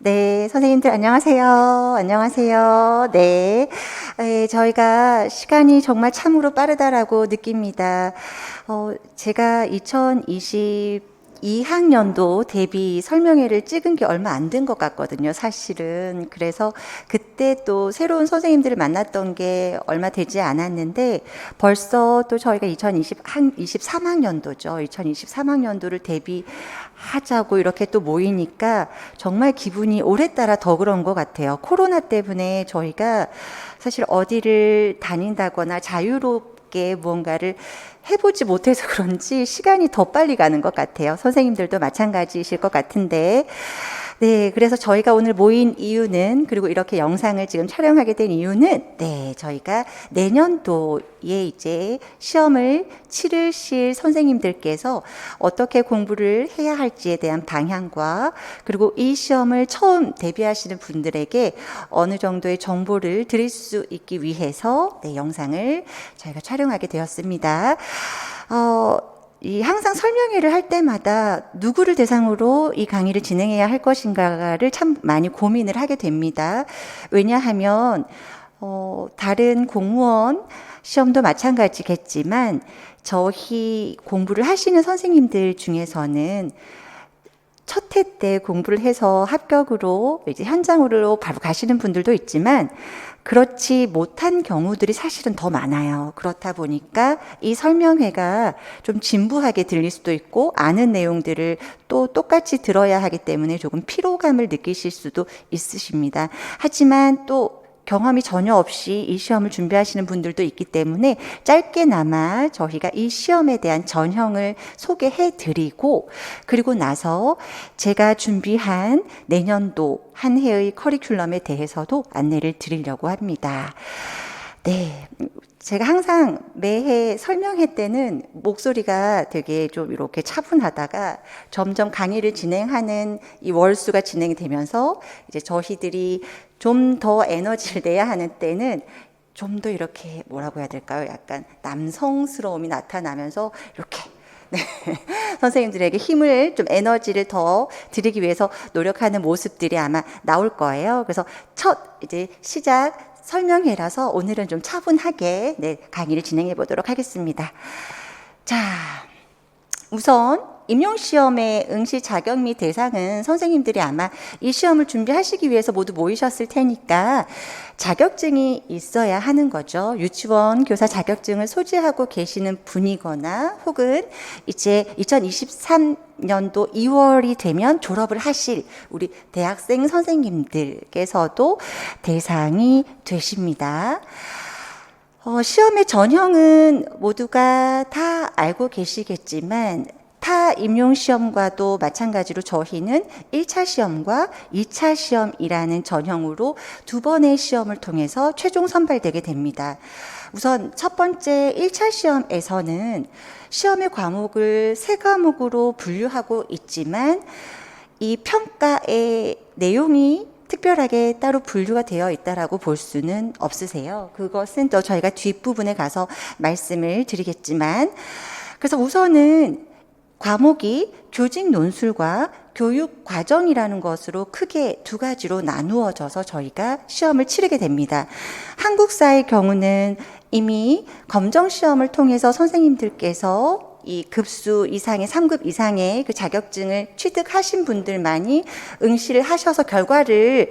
네, 선생님들 안녕하세요. 안녕하세요. 네. 저희가 시간이 정말 참으로 빠르다라고 느낍니다. 제가 2022학년도 데뷔 설명회를 찍은 게 얼마 안 된 것 같거든요, 사실은. 그래서 그때 또 새로운 선생님들을 만났던 게 얼마 되지 않았는데 벌써 또 저희가 2023학년도죠. 2023학년도를 데뷔하자고 이렇게 또 모이니까 정말 기분이 오래따라 더 그런 것 같아요. 코로나 때문에 저희가 사실 어디를 다닌다거나 자유롭게 무언가를 해보지 못해서 그런지 시간이 더 빨리 가는 것 같아요. 선생님들도 마찬가지이실 것 같은데. 네, 그래서 저희가 오늘 모인 이유는, 그리고 이렇게 영상을 지금 촬영하게 된 이유는, 네, 저희가 내년도에 이제 시험을 치르실 선생님들께서 어떻게 공부를 해야 할지에 대한 방향과, 그리고 이 시험을 처음 대비하시는 분들에게 어느 정도의 정보를 드릴 수 있기 위해서, 네, 영상을 저희가 촬영하게 되었습니다. 항상 설명회를 할 때마다 누구를 대상으로 이 강의를 진행해야 할 것인가를 참 많이 고민을 하게 됩니다. 왜냐하면, 다른 공무원 시험도 마찬가지겠지만, 저희 공부를 하시는 선생님들 중에서는 첫 해 때 공부를 해서 합격으로 이제 현장으로 바로 가시는 분들도 있지만 그렇지 못한 경우들이 사실은 더 많아요. 그렇다 보니까 이 설명회가 좀 진부하게 들릴 수도 있고 아는 내용들을 또 똑같이 들어야 하기 때문에 조금 피로감을 느끼실 수도 있으십니다. 하지만 또 경험이 전혀 없이 이 시험을 준비하시는 분들도 있기 때문에 짧게나마 저희가 이 시험에 대한 전형을 소개해 드리고, 그리고 나서 제가 준비한 내년도 한 해의 커리큘럼에 대해서도 안내를 드리려고 합니다. 네. 제가 항상 매해 설명회 때는 목소리가 되게 좀 이렇게 차분하다가 점점 강의를 진행하는 이 월수가 진행이 되면서 이제 저희들이 좀 더 에너지를 내야 하는 때는 좀 더 이렇게 뭐라고 해야 될까요? 약간 남성스러움이 나타나면서 이렇게 네. 선생님들에게 힘을 좀 에너지를 더 드리기 위해서 노력하는 모습들이 아마 나올 거예요. 그래서 첫 이제 시작 설명회라서 오늘은 좀 차분하게 네, 강의를 진행해 보도록 하겠습니다. 자, 우선 임용시험의 응시 자격 및 대상은 선생님들이 아마 이 시험을 준비하시기 위해서 모두 모이셨을 테니까 자격증이 있어야 하는 거죠. 유치원 교사 자격증을 소지하고 계시는 분이거나 혹은 이제 2023년도 2월이 되면 졸업을 하실 우리 대학생 선생님들께서도 대상이 되십니다. 시험의 전형은 모두가 다 알고 계시겠지만 타 임용시험과도 마찬가지로 저희는 1차 시험과 2차 시험이라는 전형으로 두 번의 시험을 통해서 최종 선발되게 됩니다. 우선 첫 번째 1차 시험에서는 시험의 과목을 3과목으로 분류하고 있지만 이 평가의 내용이 특별하게 따로 분류가 되어 있다라고 볼 수는 없으세요. 그것은 또 저희가 뒷부분에 가서 말씀을 드리겠지만, 그래서 우선은 과목이 교직 논술과 교육 과정이라는 것으로 크게 두 가지로 나누어져서 저희가 시험을 치르게 됩니다. 한국사의 경우는 이미 검정시험을 통해서 선생님들께서 이 급수 이상의 3급 이상의 그 자격증을 취득하신 분들만이 응시를 하셔서 결과지를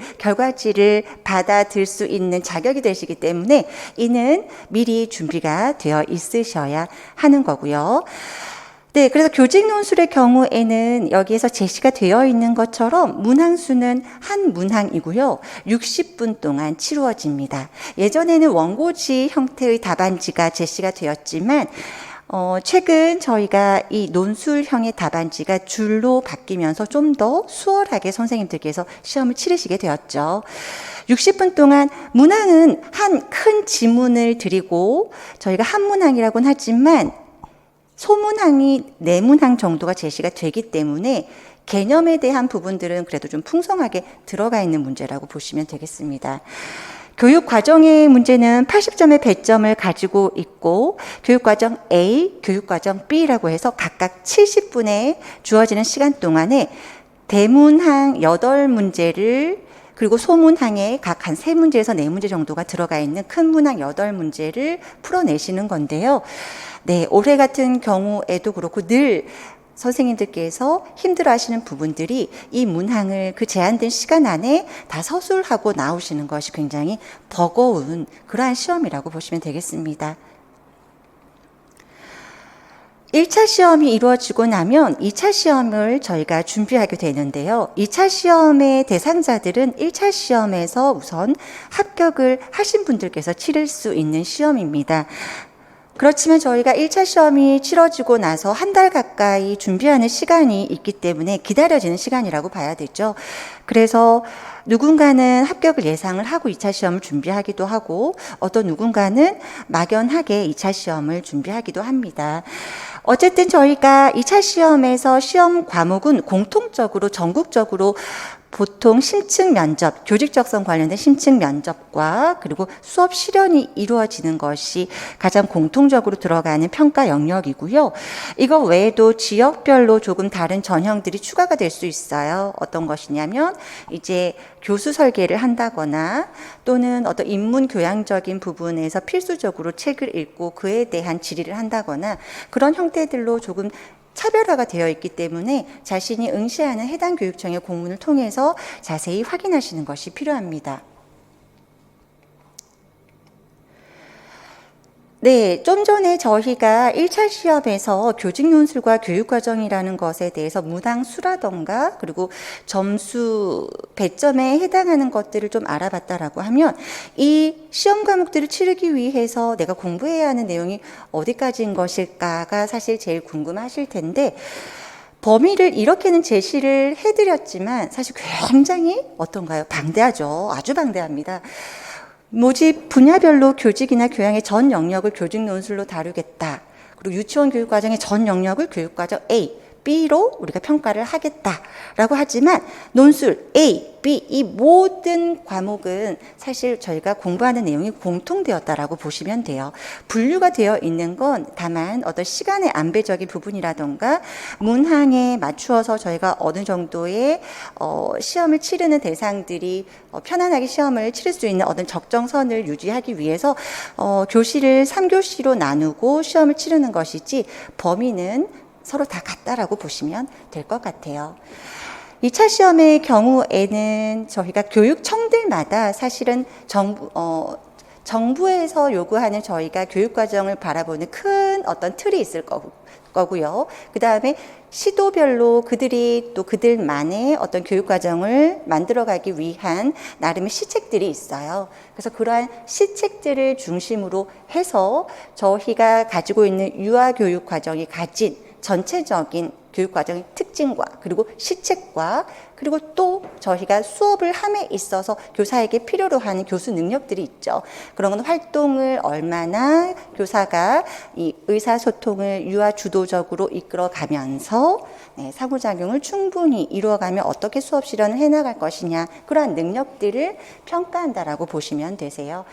받아들 수 있는 자격이 되시기 때문에 이는 미리 준비가 되어 있으셔야 하는 거고요. 네, 그래서 교직 논술의 경우에는 여기에서 제시가 되어 있는 것처럼 문항수는 한 문항이고요. 60분 동안 치루어집니다. 예전에는 원고지 형태의 답안지가 제시가 되었지만 최근 저희가 이 논술형의 답안지가 줄로 바뀌면서 좀 더 수월하게 선생님들께서 시험을 치르시게 되었죠. 60분 동안 문항은 한 큰 지문을 드리고 저희가 한 문항이라고는 하지만 소문항이 4문항 정도가 제시가 되기 때문에 개념에 대한 부분들은 그래도 좀 풍성하게 들어가 있는 문제라고 보시면 되겠습니다. 교육 과정의 문제는 80점의 배점을 가지고 있고 교육과정 A, 교육과정 B라고 해서 각각 70분에 주어지는 시간 동안에 대문항 8문제를 그리고 소문항에 각 한 3문제에서 4문제 정도가 들어가 있는 큰 문항 8문제를 풀어내시는 건데요. 네, 올해 같은 경우에도 그렇고 늘 선생님들께서 힘들어 하시는 부분들이 이 문항을 그 제한된 시간 안에 다 서술하고 나오시는 것이 굉장히 버거운 그러한 시험이라고 보시면 되겠습니다. 1차 시험이 이루어지고 나면 2차 시험을 저희가 준비하게 되는데요. 2차 시험의 대상자들은 1차 시험에서 우선 합격을 하신 분들께서 치를 수 있는 시험입니다. 그렇지만 저희가 1차 시험이 치러지고 나서 한 달 가까이 준비하는 시간이 있기 때문에 기다려지는 시간이라고 봐야 되죠. 그래서 누군가는 합격을 예상을 하고 2차 시험을 준비하기도 하고 어떤 누군가는 막연하게 2차 시험을 준비하기도 합니다. 어쨌든 저희가 2차 시험에서 시험 과목은 공통적으로 전국적으로 보통 심층 면접, 교직 적성 관련된 심층 면접과 그리고 수업 실현이 이루어지는 것이 가장 공통적으로 들어가는 평가 영역이고요. 이거 외에도 지역별로 조금 다른 전형들이 추가가 될 수 있어요. 어떤 것이냐면 이제 교수 설계를 한다거나 또는 어떤 인문 교양적인 부분에서 필수적으로 책을 읽고 그에 대한 질의를 한다거나 그런 형태들로 조금 차별화가 되어 있기 때문에 자신이 응시하는 해당 교육청의 공문을 통해서 자세히 확인하시는 것이 필요합니다. 네, 좀 전에 저희가 1차 시험에서 교직 논술과 교육과정이라는 것에 대해서 문항수라던가 그리고 점수 배점에 해당하는 것들을 좀 알아봤다라고 하면 이 시험 과목들을 치르기 위해서 내가 공부해야 하는 내용이 어디까지인 것일까가 사실 제일 궁금하실 텐데 범위를 이렇게는 제시를 해드렸지만 사실 굉장히 어떤가요? 방대하죠. 아주 방대합니다. 모집 분야별로 교직이나 교양의 전 영역을 교직 논술로 다루겠다. 그리고 유치원 교육과정의 전 영역을 교육과정 A, B로 우리가 평가를 하겠다라고 하지만 논술 A, B 이 모든 과목은 사실 저희가 공부하는 내용이 공통되었다라고 보시면 돼요. 분류가 되어 있는 건 다만 어떤 시간의 안배적인 부분이라던가 문항에 맞추어서 저희가 어느 정도의 시험을 치르는 대상들이 편안하게 시험을 치를 수 있는 어떤 적정선을 유지하기 위해서 교실을 3교시로 나누고 시험을 치르는 것이지 범위는 서로 다 같다라고 보시면 될 것 같아요. 2차 시험의 경우에는 저희가 교육청들마다 사실은 정부에서 요구하는 저희가 교육과정을 바라보는 큰 어떤 틀이 있을 거고요. 그 다음에 시도별로 그들이 또 그들만의 어떤 교육과정을 만들어가기 위한 나름의 시책들이 있어요. 그래서 그러한 시책들을 중심으로 해서 저희가 가지고 있는 유아교육과정이 가진 전체적인 교육과정의 특징과 그리고 시책과 그리고 또 저희가 수업을 함에 있어서 교사에게 필요로 하는 교수 능력들이 있죠. 그런 건 활동을 얼마나 교사가 이 의사소통을 유아 주도적으로 이끌어가면서 상호작용을 충분히 이루어가며 어떻게 수업 실현을 해나갈 것이냐 그러한 능력들을 평가한다라고 보시면 되세요.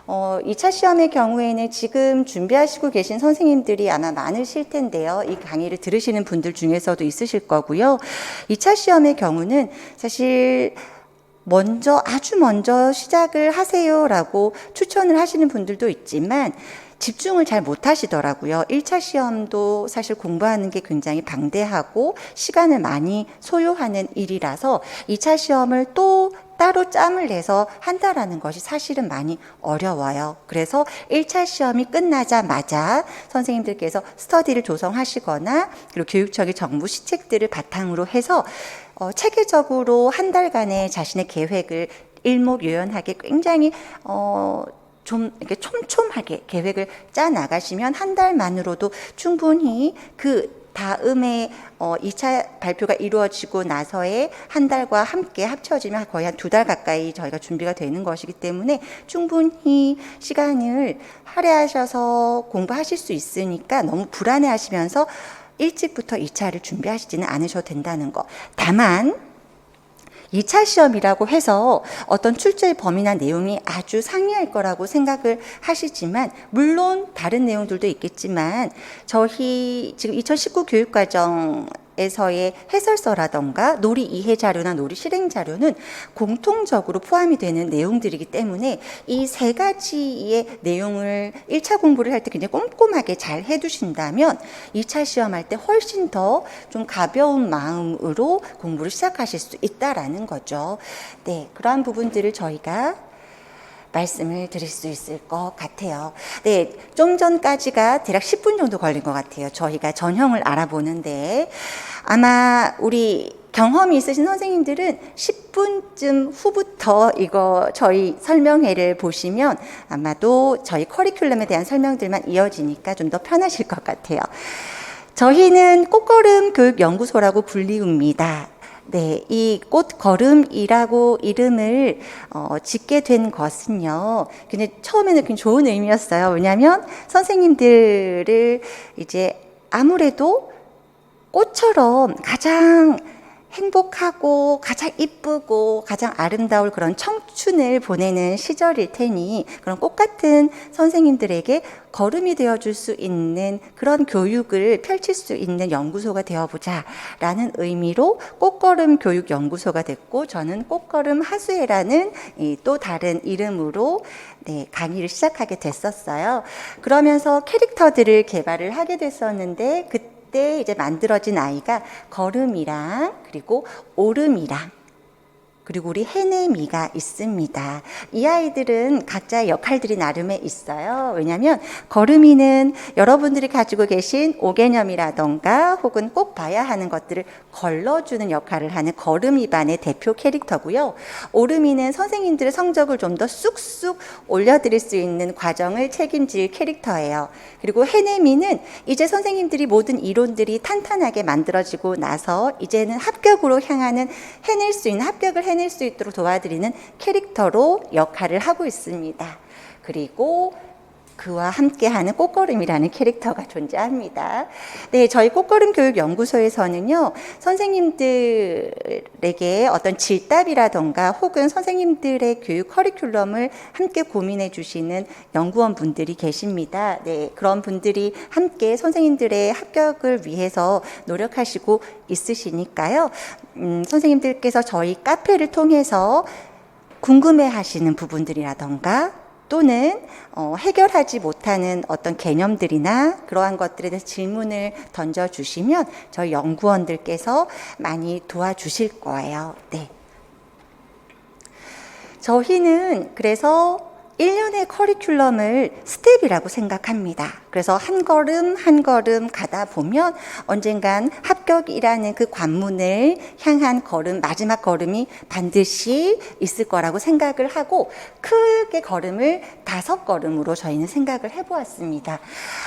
2차 시험의 경우에는 지금 준비하시고 계신 선생님들이 아마 많으실 텐데요. 이 강의를 들으시는 분들 중에서도 있으실 거고요. 2차 시험의 경우는 사실 아주 먼저 시작을 하세요라고 추천을 하시는 분들도 있지만 집중을 잘 못하시더라고요. 1차 시험도 사실 공부하는 게 굉장히 방대하고 시간을 많이 소요하는 일이라서 2차 시험을 또 따로 짬을 내서 한다라는 것이 사실은 많이 어려워요. 그래서 1차 시험이 끝나자마자 선생님들께서 스터디를 조성하시거나 그리고 교육청의 정부 시책들을 바탕으로 해서 체계적으로 한 달간의 자신의 계획을 일목요연하게 굉장히 좀 이렇게 촘촘하게 계획을 짜 나가시면 한 달만으로도 충분히 그 다음에 2차 발표가 이루어지고 나서의 한 달과 함께 합쳐지면 거의 한 2달 가까이 저희가 준비가 되는 것이기 때문에 충분히 시간을 할애하셔서 공부하실 수 있으니까 너무 불안해 하시면서 일찍부터 2차를 준비하시지는 않으셔도 된다는 거. 다만 2차 시험이라고 해서 어떤 출제의 범위나 내용이 아주 상이할 거라고 생각을 하시지만 물론 다른 내용들도 있겠지만 저희 지금 2019 교육과정에 과목에서의 해설서라던가 놀이 이해 자료나 놀이 실행 자료는 공통적으로 포함이 되는 내용들이기 때문에 이 세 가지의 내용을 1차 공부를 할 때 굉장히 꼼꼼하게 잘 해두신다면 2차 시험할 때 훨씬 더 좀 가벼운 마음으로 공부를 시작하실 수 있다라는 거죠. 네, 그러한 부분들을 저희가 말씀을 드릴 수 있을 것 같아요. 네, 좀 전까지가 대략 10분 정도 걸린 것 같아요. 저희가 전형을 알아보는데 아마 우리 경험이 있으신 선생님들은 10분쯤 후부터 이거 저희 설명회를 보시면 아마도 저희 커리큘럼에 대한 설명들만 이어지니까 좀 더 편하실 것 같아요. 저희는 꽃걸음 교육연구소라고 불리웁니다. 네, 이 꽃걸음이라고 이름을 짓게 된 것은요. 근데 처음에는 굉장히 좋은 의미였어요. 왜냐하면 선생님들을 이제 아무래도 꽃처럼 가장 행복하고 가장 이쁘고 가장 아름다울 그런 청춘을 보내는 시절일 테니 그런 꽃 같은 선생님들에게 걸음이 되어줄 수 있는 그런 교육을 펼칠 수 있는 연구소가 되어보자 라는 의미로 꽃걸음 교육연구소가 됐고 저는 꽃걸음 하수회라는 또 다른 이름으로 네, 강의를 시작하게 됐었어요. 그러면서 캐릭터들을 개발을 하게 됐었는데 그때 이제 만들어진 아이가 걸음이랑 그리고 오름이랑 그리고 우리 해내미가 있습니다. 이 아이들은 각자의 역할들이 나름에 있어요. 왜냐하면 걸음이는 여러분들이 가지고 계신 오개념이라던가 혹은 꼭 봐야 하는 것들을 걸러주는 역할을 하는 걸음이반의 대표 캐릭터고요. 오름이는 선생님들의 성적을 좀 더 쑥쑥 올려드릴 수 있는 과정을 책임질 캐릭터예요. 그리고 해내미는 이제 선생님들이 모든 이론들이 탄탄하게 만들어지고 나서 이제는 합격으로 향하는 해낼 수 있는 합격을 해낼 수 있도록 도와드리는 캐릭터로 역할을 하고 있습니다. 그리고 그와 함께하는 꽃걸음이라는 캐릭터가 존재합니다. 네, 저희 꽃걸음 교육연구소에서는요, 선생님들에게 어떤 질답이라던가 혹은 선생님들의 교육 커리큘럼을 함께 고민해 주시는 연구원 분들이 계십니다. 네, 그런 분들이 함께 선생님들의 합격을 위해서 노력하시고 있으시니까요. 선생님들께서 저희 카페를 통해서 궁금해 하시는 부분들이라던가 또는 해결하지 못하는 어떤 개념들이나 그러한 것들에 대해서 질문을 던져주시면 저희 연구원들께서 많이 도와주실 거예요. 네. 저희는 그래서 1년의 커리큘럼을 스텝이라고 생각합니다. 그래서 한 걸음 한 걸음 가다 보면 언젠간 합격이라는 그 관문을 향한 걸음, 마지막 걸음이 반드시 있을 거라고 생각을 하고 크게 걸음을 5걸음으로 저희는 생각을 해보았습니다.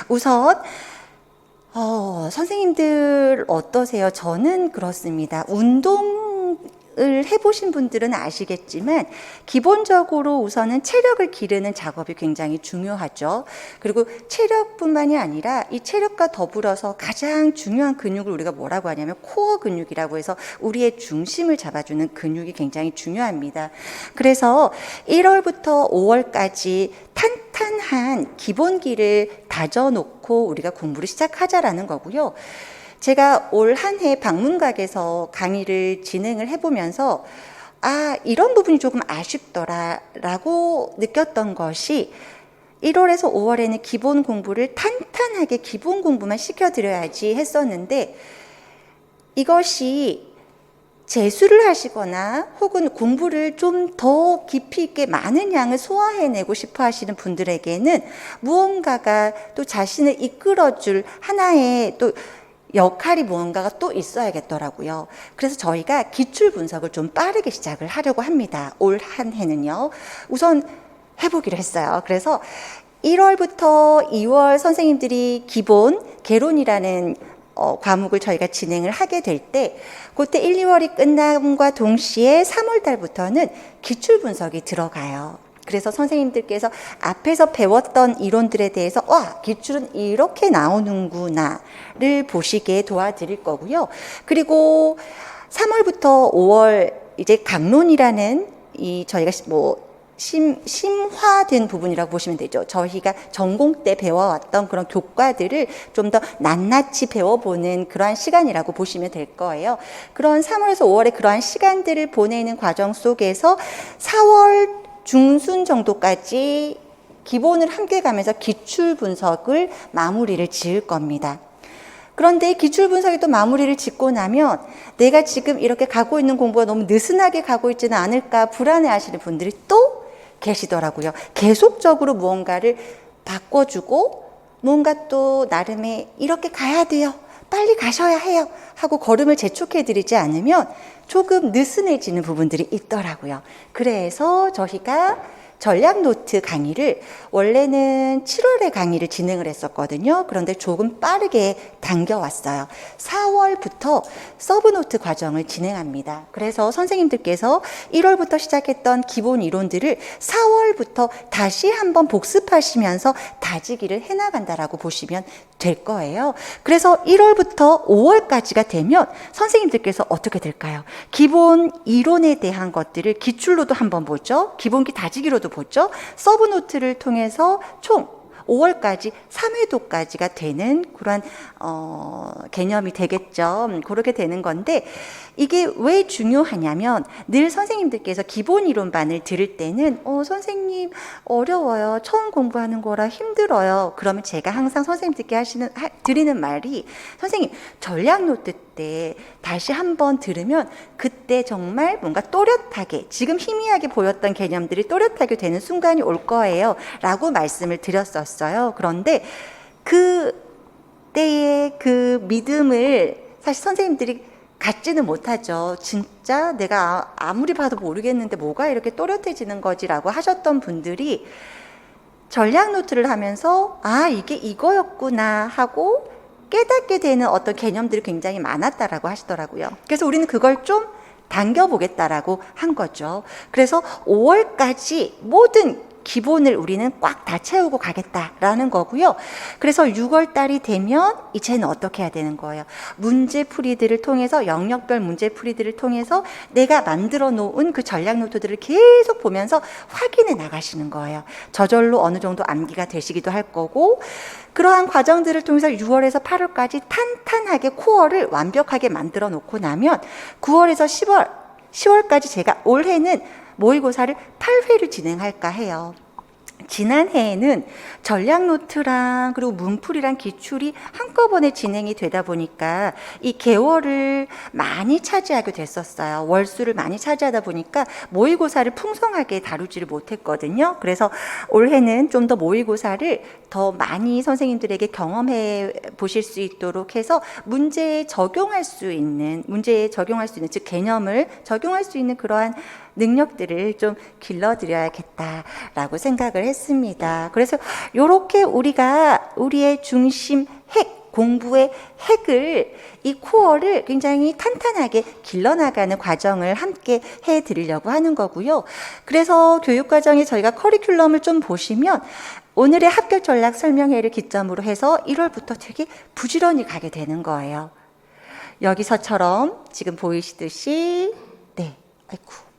우선 선생님들 어떠세요? 저는 그렇습니다. 운동을 해보신 분들은 아시겠지만 기본적으로 우선은 체력을 기르는 작업이 굉장히 중요하죠. 그리고 체력뿐만이 아니라 이 체력과 더불어서 가장 중요한 근육을 우리가 뭐라고 하냐면 코어 근육이라고 해서 우리의 중심을 잡아주는 근육이 굉장히 중요합니다. 그래서 1월부터 5월까지 탄탄한 기본기를 다져놓고 우리가 공부를 시작하자라는 거고요. 제가 올 한 해 방문각에서 강의를 진행을 해보면서 이런 부분이 조금 아쉽더라라고 느꼈던 것이 1월에서 5월에는 기본 공부를 탄탄하게 기본 공부만 시켜드려야지 했었는데 이것이 재수를 하시거나 혹은 공부를 좀 더 깊이 있게 많은 양을 소화해내고 싶어 하시는 분들에게는 무언가가 또 자신을 이끌어줄 하나의 또 역할이 무언가가 또 있어야겠더라고요. 그래서 저희가 기출 분석을 좀 빠르게 시작을 하려고 합니다. 올 한 해는요. 우선 해보기로 했어요. 그래서 1월부터 2월 선생님들이 기본 개론이라는 과목을 저희가 진행을 하게 될 때 그때 1, 2월이 끝남과 동시에 3월 달부터는 기출 분석이 들어가요. 그래서 선생님들께서 앞에서 배웠던 이론들에 대해서 기출은 이렇게 나오는구나를 보시게 도와드릴 거고요. 그리고 3월부터 5월 이제 강론이라는 저희가 심화된 부분이라고 보시면 되죠. 저희가 전공 때 배워왔던 그런 교과들을 좀 더 낱낱이 배워보는 그러한 시간이라고 보시면 될 거예요. 그런 3월에서 5월에 그러한 시간들을 보내는 과정 속에서 4월 중순 정도까지 기본을 함께 가면서 기출 분석을 마무리를 지을 겁니다. 그런데 기출 분석이 또 마무리를 짓고 나면 내가 지금 이렇게 가고 있는 공부가 너무 느슨하게 가고 있지는 않을까 불안해 하시는 분들이 또 계시더라고요. 계속적으로 무언가를 바꿔주고 뭔가 또 나름의 이렇게 가야 돼요. 빨리 가셔야 해요. 하고 걸음을 재촉해드리지 않으면 조금 느슨해지는 부분들이 있더라고요. 그래서 저희가 전략 노트 강의를 원래는 7월에 강의를 진행을 했었거든요. 그런데 조금 빠르게 당겨왔어요. 4월부터 서브노트 과정을 진행합니다. 그래서 선생님들께서 1월부터 시작했던 기본 이론들을 4월부터 다시 한번 복습하시면서 다지기를 해나간다라고 보시면 될 거예요. 그래서 1월부터 5월까지가 되면 선생님들께서 어떻게 될까요? 기본 이론에 대한 것들을 기출로도 한번 보죠. 기본기 다지기로도 보죠. 서브노트를 통해서 총 5월까지 3회도까지가 되는 그런 개념이 되겠죠. 그렇게 되는 건데 이게 왜 중요하냐면 늘 선생님들께서 기본 이론반을 들을 때는 선생님 어려워요. 처음 공부하는 거라 힘들어요. 그러면 제가 항상 선생님들께 드리는 말이 선생님 전략 노트 때 다시 한번 들으면 그때 정말 뭔가 또렷하게 지금 희미하게 보였던 개념들이 또렷하게 되는 순간이 올 거예요. 라고 말씀을 드렸었어요. 그런데 그때의 그 믿음을 사실 선생님들이 갖지는 못하죠. 진짜 내가 아무리 봐도 모르겠는데 뭐가 이렇게 또렷해지는 거지라고 하셨던 분들이 전략 노트를 하면서 이게 이거였구나 하고 깨닫게 되는 어떤 개념들이 굉장히 많았다라고 하시더라고요. 그래서 우리는 그걸 좀 당겨보겠다라고 한 거죠. 그래서 5월까지 모든 기본을 우리는 꽉 다 채우고 가겠다라는 거고요. 그래서 6월 달이 되면 이제는 어떻게 해야 되는 거예요? 문제풀이들을 통해서 영역별 문제풀이들을 통해서 내가 만들어 놓은 그 전략 노트들을 계속 보면서 확인해 나가시는 거예요. 저절로 어느 정도 암기가 되시기도 할 거고 그러한 과정들을 통해서 6월에서 8월까지 탄탄하게 코어를 완벽하게 만들어 놓고 나면 9월에서 10월까지 제가 올해는 모의고사를 8회를 진행할까 해요. 지난해에는 전략 노트랑 그리고 문풀이랑 기출이 한꺼번에 진행이 되다 보니까 이 개월을 많이 차지하게 됐었어요. 월수를 많이 차지하다 보니까 모의고사를 풍성하게 다루지를 못했거든요. 그래서 올해는 좀 더 모의고사를 더 많이 선생님들에게 경험해 보실 수 있도록 해서 문제에 적용할 수 있는 즉 개념을 적용할 수 있는 그러한 능력들을 좀 길러드려야겠다라고 생각을 했습니다. 그래서 이렇게 우리가 우리의 중심 공부의 핵을 이 코어를 굉장히 탄탄하게 길러나가는 과정을 함께 해드리려고 하는 거고요. 그래서 교육과정에 저희가 커리큘럼을 좀 보시면 오늘의 합격 전략 설명회를 기점으로 해서 1월부터 되게 부지런히 가게 되는 거예요. 여기서처럼 지금 보이시듯이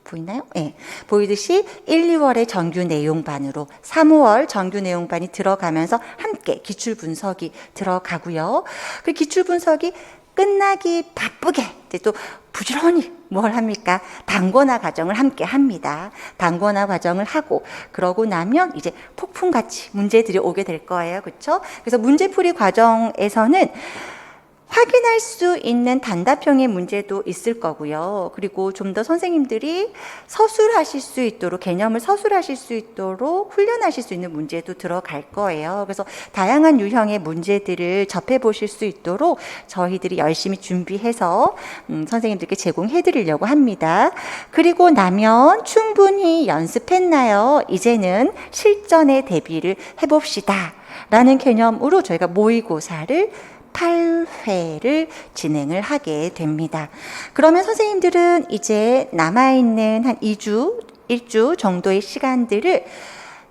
보이나요? 네. 보이듯이 1, 2월의 정규 내용반으로 3, 5월 정규 내용반이 들어가면서 함께 기출 분석이 들어가고요. 그 기출 분석이 끝나기 바쁘게 이제 또 부지런히 뭘 합니까? 단권화 과정을 함께 합니다. 단권화 과정을 하고 그러고 나면 이제 폭풍같이 문제들이 오게 될 거예요. 그렇죠? 그래서 문제풀이 과정에서는 확인할 수 있는 단답형의 문제도 있을 거고요. 그리고 좀 더 선생님들이 서술하실 수 있도록 개념을 서술하실 수 있도록 훈련하실 수 있는 문제도 들어갈 거예요. 그래서 다양한 유형의 문제들을 접해 보실 수 있도록 저희들이 열심히 준비해서 선생님들께 제공해 드리려고 합니다. 그리고 나면 충분히 연습했나요? 이제는 실전에 대비를 해봅시다 라는 개념으로 저희가 모의고사를 8회를 진행을 하게 됩니다. 그러면 선생님들은 이제 남아있는 한 2주, 1주 정도의 시간들을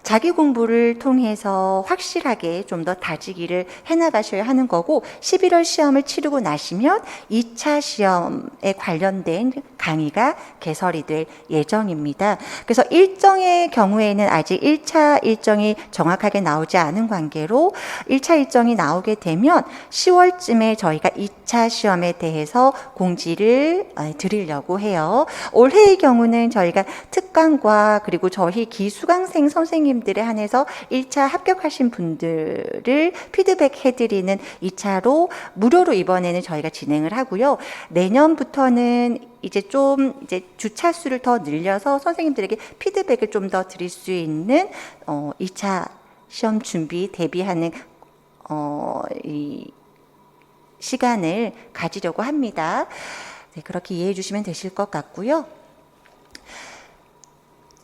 자기 공부를 통해서 확실하게 좀 더 다지기를 해나가셔야 하는 거고 11월 시험을 치르고 나시면 2차 시험에 관련된 강의가 개설이 될 예정입니다. 그래서 일정의 경우에는 아직 1차 일정이 정확하게 나오지 않은 관계로 1차 일정이 나오게 되면 10월쯤에 저희가 2차 시험에 대해서 공지를 드리려고 해요. 올해의 경우는 저희가 특강과 그리고 저희 기수강생 선생님들에 한해서 1차 합격하신 분들을 피드백 해드리는 2차로 무료로 이번에는 저희가 진행을 하고요. 내년부터는 이제 주차 수를 더 늘려서 선생님들에게 피드백을 좀 더 드릴 수 있는 2차 시험 준비 대비하는 이 시간을 가지려고 합니다. 네, 그렇게 이해해 주시면 되실 것 같고요.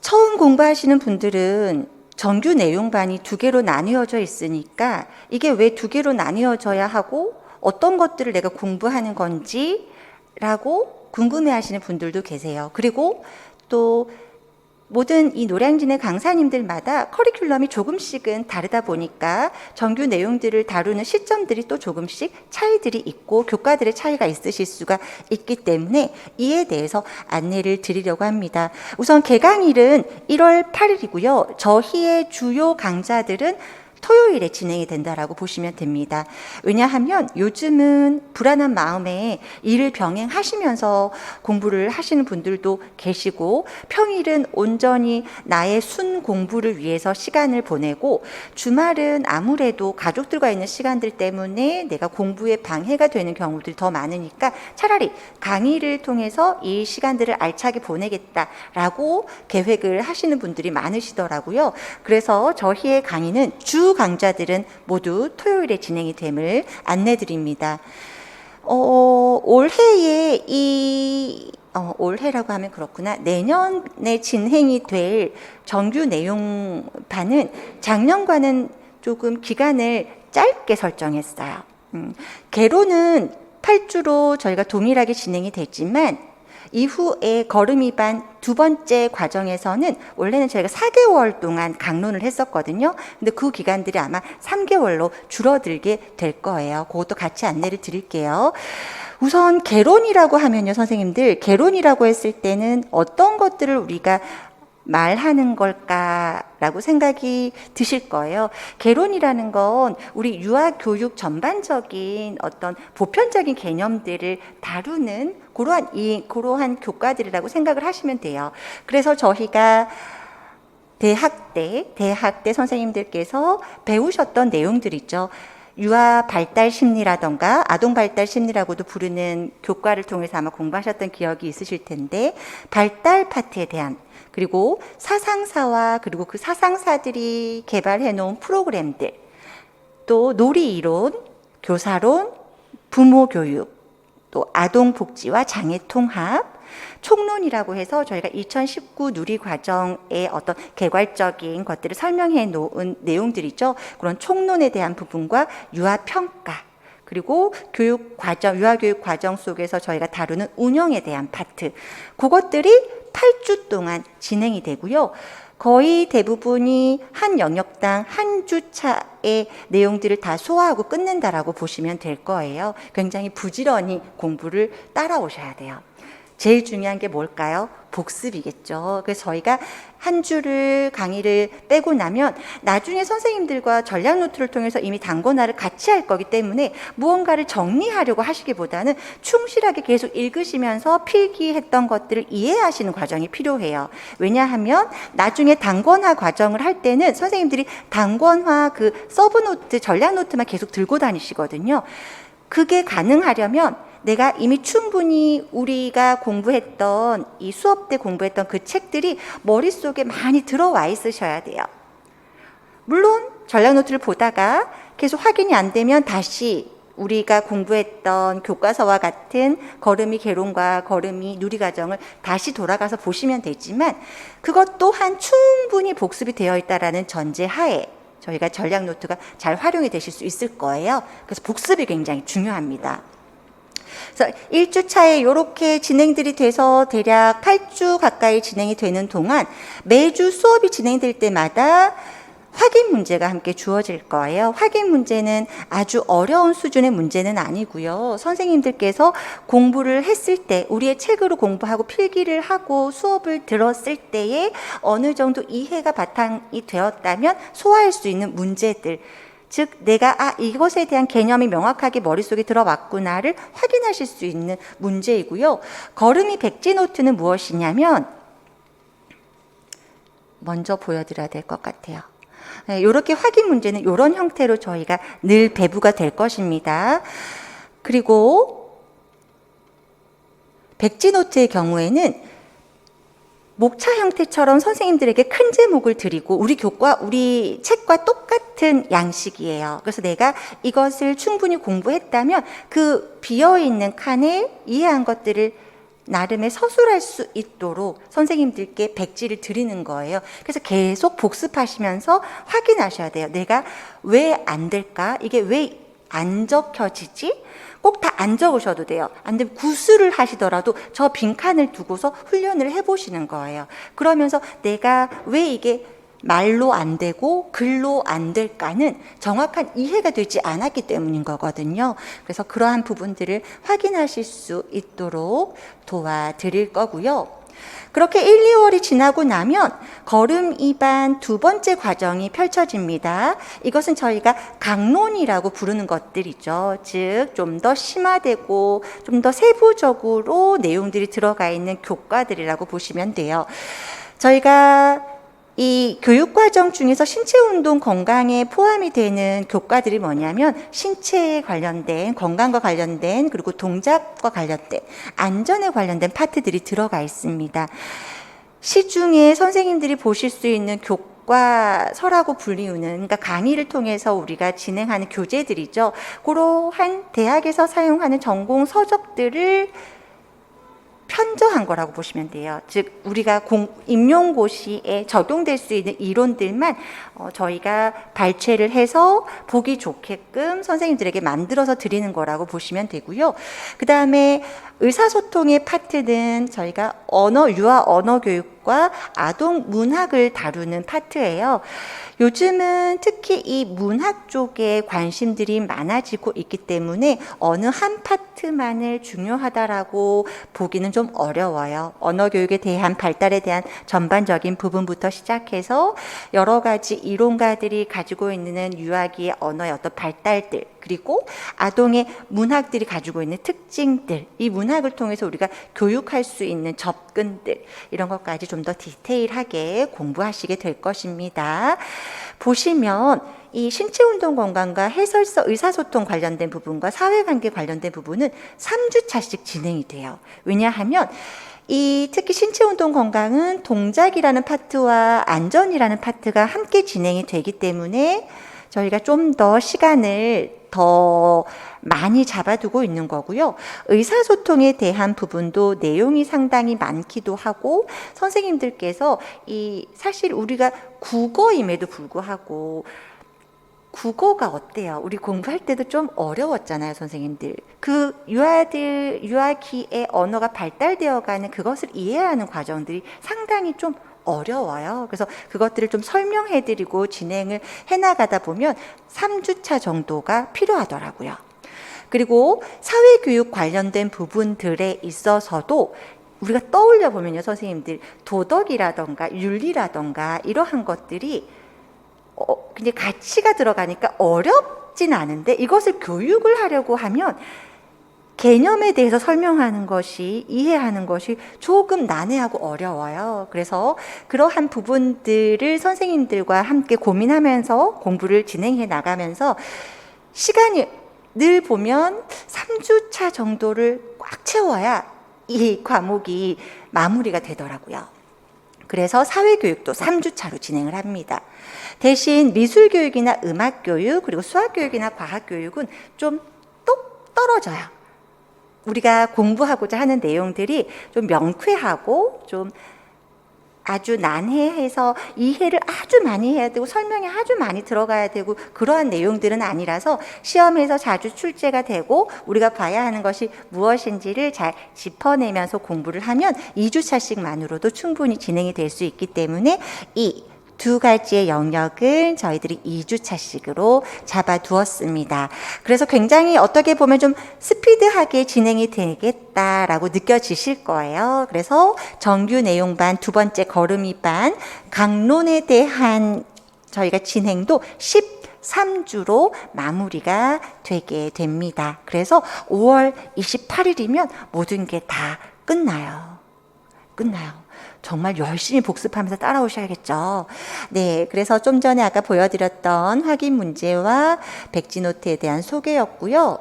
처음 공부하시는 분들은 정규 내용반이 2개로 나뉘어져 있으니까 이게 왜 2개로 나뉘어져야 하고 어떤 것들을 내가 공부하는 건지 라고 궁금해 하시는 분들도 계세요. 그리고 또 모든 이 노량진의 강사님들마다 커리큘럼이 조금씩은 다르다 보니까 정규 내용들을 다루는 시점들이 또 조금씩 차이들이 있고 교과들의 차이가 있으실 수가 있기 때문에 이에 대해서 안내를 드리려고 합니다. 우선 개강일은 1월 8일이고요. 저희의 주요 강좌들은 토요일에 진행이 된다라고 보시면 됩니다. 왜냐하면 요즘은 불안한 마음에 일을 병행하시면서 공부를 하시는 분들도 계시고 평일은 온전히 나의 순 공부를 위해서 시간을 보내고 주말은 아무래도 가족들과 있는 시간들 때문에 내가 공부에 방해가 되는 경우들이 더 많으니까 차라리 강의를 통해서 이 시간들을 알차게 보내겠다라고 계획을 하시는 분들이 많으시더라고요. 그래서 저희의 강의는 주 강좌들은 모두 토요일에 진행이 됨을 안내드립니다. 올해의 올해라고 하면 그렇구나. 내년에 진행이 될 정규 내용반은 작년과는 조금 기간을 짧게 설정했어요. 개론은 8주로 저희가 동일하게 진행이 됐지만 이후에 걸음이반 2번째 과정에서는 원래는 저희가 4개월 동안 강론을 했었거든요. 근데 그 기간들이 아마 3개월로 줄어들게 될 거예요. 그것도 같이 안내를 드릴게요. 우선 개론이라고 하면요, 선생님들, 개론이라고 했을 때는 어떤 것들을 우리가 말하는 걸까라고 생각이 드실 거예요. 개론이라는 건 우리 유아교육 전반적인 어떤 보편적인 개념들을 다루는 그러한 교과들이라고 생각을 하시면 돼요. 그래서 저희가 대학 때 선생님들께서 배우셨던 내용들 있죠. 유아 발달 심리라던가 아동 발달 심리라고도 부르는 교과를 통해서 아마 공부하셨던 기억이 있으실 텐데 발달 파트에 대한 그리고 사상사와 그리고 그 사상사들이 개발해 놓은 프로그램들 또 놀이 이론, 교사론, 부모 교육 또 아동 복지와 장애 통합 총론이라고 해서 저희가 2019 누리과정의 어떤 개괄적인 것들을 설명해 놓은 내용들이죠. 그런 총론에 대한 부분과 유아평가 그리고 유아교육 과정 속에서 저희가 다루는 운영에 대한 파트 그것들이 8주 동안 진행이 되고요. 거의 대부분이 한 영역당 한 주차의 내용들을 다 소화하고 끝낸다라고 보시면 될 거예요. 굉장히 부지런히 공부를 따라오셔야 돼요. 제일 중요한 게 뭘까요? 복습이겠죠. 그래서 저희가 한 주를 강의를 빼고 나면 나중에 선생님들과 전략 노트를 통해서 이미 단권화를 같이 할 거기 때문에 무언가를 정리하려고 하시기보다는 충실하게 계속 읽으시면서 필기했던 것들을 이해하시는 과정이 필요해요. 왜냐하면 나중에 단권화 과정을 할 때는 선생님들이 단권화 그 서브 노트, 전략 노트만 계속 들고 다니시거든요. 그게 가능하려면 내가 이미 충분히 우리가 공부했던 이 수업 때 공부했던 그 책들이 머릿속에 많이 들어와 있으셔야 돼요. 물론 전략 노트를 보다가 계속 확인이 안 되면 다시 우리가 공부했던 교과서와 같은 걸음이 개론과 걸음이 누리과정을 다시 돌아가서 보시면 되지만 그것 또한 충분히 복습이 되어 있다라는 전제하에 저희가 전략 노트가 잘 활용이 되실 수 있을 거예요. 그래서 복습이 굉장히 중요합니다. 그래서 1주차에 이렇게 진행들이 돼서 대략 8주 가까이 진행이 되는 동안 매주 수업이 진행될 때마다 확인 문제가 함께 주어질 거예요. 확인 문제는 아주 어려운 수준의 문제는 아니고요. 선생님들께서 공부를 했을 때, 우리의 책으로 공부하고 필기를 하고 수업을 들었을 때에 어느 정도 이해가 바탕이 되었다면 소화할 수 있는 문제들, 즉 내가 이것에 대한 개념이 명확하게 머릿속에 들어왔구나를 확인하실 수 있는 문제이고요. 걸음이 백지 노트는 무엇이냐면 먼저 보여드려야 될 것 같아요. 이렇게 확인 문제는 이런 형태로 저희가 늘 배부가 될 것입니다. 그리고 백지 노트의 경우에는 목차 형태처럼 선생님들에게 큰 제목을 드리고 우리 책과 똑같은 양식이에요. 그래서 내가 이것을 충분히 공부했다면 그 비어있는 칸에 이해한 것들을 나름의 서술할 수 있도록 선생님들께 백지를 드리는 거예요. 그래서 계속 복습하시면서 확인하셔야 돼요. 내가 왜 안 될까? 이게 왜 안 적혀지지? 꼭 다 안 적으셔도 돼요. 안 되면 구술을 하시더라도 저 빈칸을 두고서 훈련을 해보시는 거예요. 그러면서 내가 왜 이게 말로 안 되고 글로 안 될까는 정확한 이해가 되지 않았기 때문인 거거든요. 그래서 그러한 부분들을 확인하실 수 있도록 도와드릴 거고요. 그렇게 1, 2월이 지나고 나면 걸음 2반 두 번째 과정이 펼쳐집니다. 이것은 저희가 강론이라고 부르는 것들이죠. 즉, 좀 더 심화되고 좀 더 세부적으로 내용들이 들어가 있는 교과들이라고 보시면 돼요. 저희가 이 교육과정 중에서 신체운동 건강에 포함이 되는 교과들이 뭐냐면 신체에 관련된, 건강과 관련된, 그리고 동작과 관련된, 안전에 관련된 파트들이 들어가 있습니다. 시중에 선생님들이 보실 수 있는 교과서라고 불리우는, 그러니까 강의를 통해서 우리가 진행하는 교재들이죠. 그러한 대학에서 사용하는 전공 서적들을 편저한 거라고 보시면 돼요. 즉 우리가 임용고시에 적용될 수 있는 이론들만 저희가 발췌를 해서 보기 좋게끔 선생님들에게 만들어서 드리는 거라고 보시면 되고요. 그 다음에 의사소통의 파트는 저희가 유아 언어교육과 아동 문학을 다루는 파트예요. 요즘은 특히 이 문학 쪽에 관심들이 많아지고 있기 때문에 어느 한 파트만을 중요하다라고 보기는 좀 어려워요. 언어교육에 대한 발달에 대한 전반적인 부분부터 시작해서 여러 가지 이론가들이 가지고 있는 유아기의 언어의 어떤 발달들, 그리고 아동의 문학들이 가지고 있는 특징들, 이 문학을 통해서 우리가 교육할 수 있는 접근들, 이런 것까지 좀 더 디테일하게 공부하시게 될 것입니다. 보시면 이 신체운동 건강과 해설서 의사소통 관련된 부분과 사회관계 관련된 부분은 3주차씩 진행이 돼요. 왜냐하면 특히 신체운동 건강은 동작이라는 파트와 안전이라는 파트가 함께 진행이 되기 때문에 저희가 좀 더 시간을 더 많이 잡아두고 있는 거고요. 의사소통에 대한 부분도 내용이 상당히 많기도 하고, 선생님들께서 사실 우리가 국어임에도 불구하고 국어가 어때요? 우리 공부할 때도 좀 어려웠잖아요, 선생님들. 그 유아기의 언어가 발달되어가는 그것을 이해하는 과정들이 상당히 좀 어려워요. 그래서 그것들을 좀 설명해드리고 진행을 해나가다 보면 3주차 정도가 필요하더라고요. 그리고 사회교육 관련된 부분들에 있어서도 우리가 떠올려 보면요, 선생님들, 도덕이라던가 윤리라던가 이러한 것들이 근데 가치가 들어가니까 어렵진 않은데, 이것을 교육을 하려고 하면 개념에 대해서 설명하는 것이, 이해하는 것이 조금 난해하고 어려워요. 그래서 그러한 부분들을 선생님들과 함께 고민하면서 공부를 진행해 나가면서 시간이 늘 보면 3주차 정도를 꽉 채워야 이 과목이 마무리가 되더라고요. 그래서 사회교육도 3주차로 진행을 합니다. 대신 미술교육이나 음악교육, 그리고 수학교육이나 과학교육은 좀 똑 떨어져요. 우리가 공부하고자 하는 내용들이 좀 명쾌하고 좀 아주 난해해서 이해를 아주 많이 해야 되고 설명이 아주 많이 들어가야 되고 그러한 내용들은 아니라서 시험에서 자주 출제가 되고 우리가 봐야 하는 것이 무엇인지를 잘 짚어내면서 공부를 하면 2주차씩만으로도 충분히 진행이 될 수 있기 때문에 이 두 가지의 영역은 저희들이 2주차씩으로 잡아두었습니다. 그래서 굉장히 어떻게 보면 좀 스피드하게 진행이 되겠다라고 느껴지실 거예요. 그래서 정규 내용반, 두 번째 걸음이반, 강론에 대한 저희가 진행도 13주로 마무리가 되게 됩니다. 그래서 5월 28일이면 모든 게 다 끝나요. 정말 열심히 복습하면서 따라오셔야겠죠. 네, 그래서 좀 전에 아까 보여드렸던 확인 문제와 백지노트에 대한 소개였고요.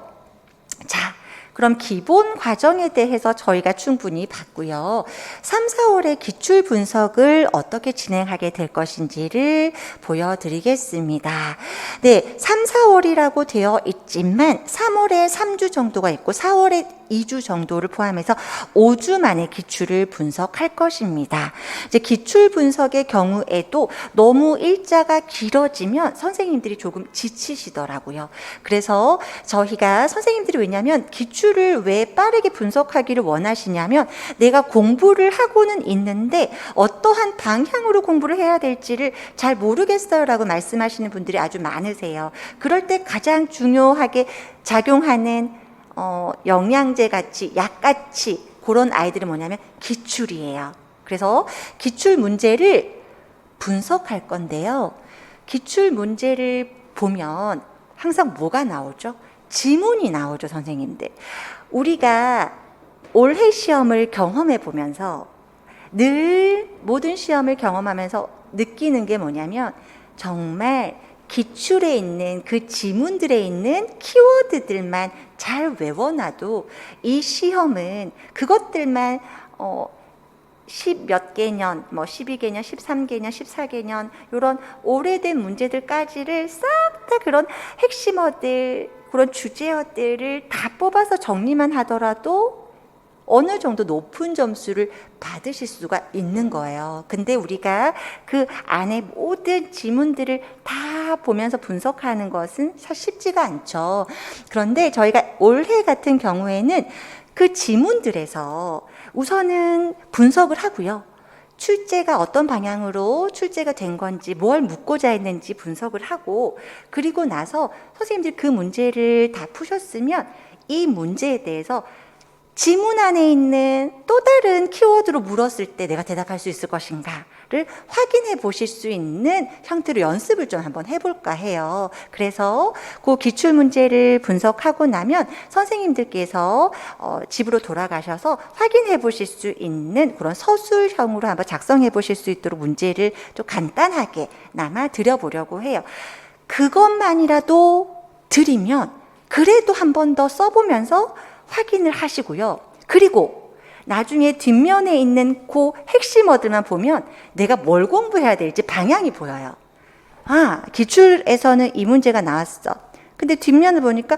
자, 그럼 기본 과정에 대해서 저희가 충분히 봤고요. 3, 4월의 기출 분석을 어떻게 진행하게 될 것인지를 보여드리겠습니다. 네, 3, 4월이라고 되어 있지만 3월에 3주 정도가 있고 4월에 2주 정도를 포함해서 5주 만에 기출을 분석할 것입니다. 이제 기출 분석의 경우에도 너무 일자가 길어지면 선생님들이 조금 지치시더라고요. 그래서 저희가 선생님들이 왜냐하면 기출을 왜 빠르게 분석하기를 원하시냐면 내가 공부를 하고는 있는데 어떠한 방향으로 공부를 해야 될지를 잘 모르겠어요 라고 말씀하시는 분들이 아주 많으세요. 그럴 때 가장 중요하게 작용하는 영양제 같이 약같이 그런 아이들은 뭐냐면 기출이에요. 그래서 기출 문제를 분석할 건데요. 기출 문제를 보면 항상 뭐가 나오죠? 지문이 나오죠, 선생님들. 우리가 올해 시험을 경험해 보면서 늘 모든 시험을 경험하면서 느끼는 게 뭐냐면 정말 기출에 있는 그 지문들에 있는 키워드들만 잘 외워놔도 이 시험은 그것들만 10몇 개년, 12개년, 13개년, 14개년 이런 오래된 문제들까지를 싹 다 그런 핵심어들, 그런 주제어들을 다 뽑아서 정리만 하더라도 어느 정도 높은 점수를 받으실 수가 있는 거예요. 근데 우리가 그 안에 모든 지문들을 다 보면서 분석하는 것은 사실 쉽지가 않죠. 그런데 저희가 올해 같은 경우에는 그 지문들에서 우선은 분석을 하고요. 출제가 어떤 방향으로 출제가 된 건지 뭘 묻고자 했는지 분석을 하고 그리고 나서 선생님들이 그 문제를 다 푸셨으면 이 문제에 대해서 지문 안에 있는 또 다른 키워드로 물었을 때 내가 대답할 수 있을 것인가를 확인해 보실 수 있는 형태로 연습을 좀 한번 해볼까 해요. 그래서 그 기출 문제를 분석하고 나면 선생님들께서 집으로 돌아가셔서 확인해 보실 수 있는 그런 서술형으로 한번 작성해 보실 수 있도록 문제를 좀 간단하게 남아 드려보려고 해요. 그것만이라도 드리면 그래도 한 번 더 써보면서 확인을 하시고요. 그리고 나중에 뒷면에 있는 그 핵심어들만 보면 내가 뭘 공부해야 될지 방향이 보여요. 아, 기출에서는 이 문제가 나왔어. 근데 뒷면을 보니까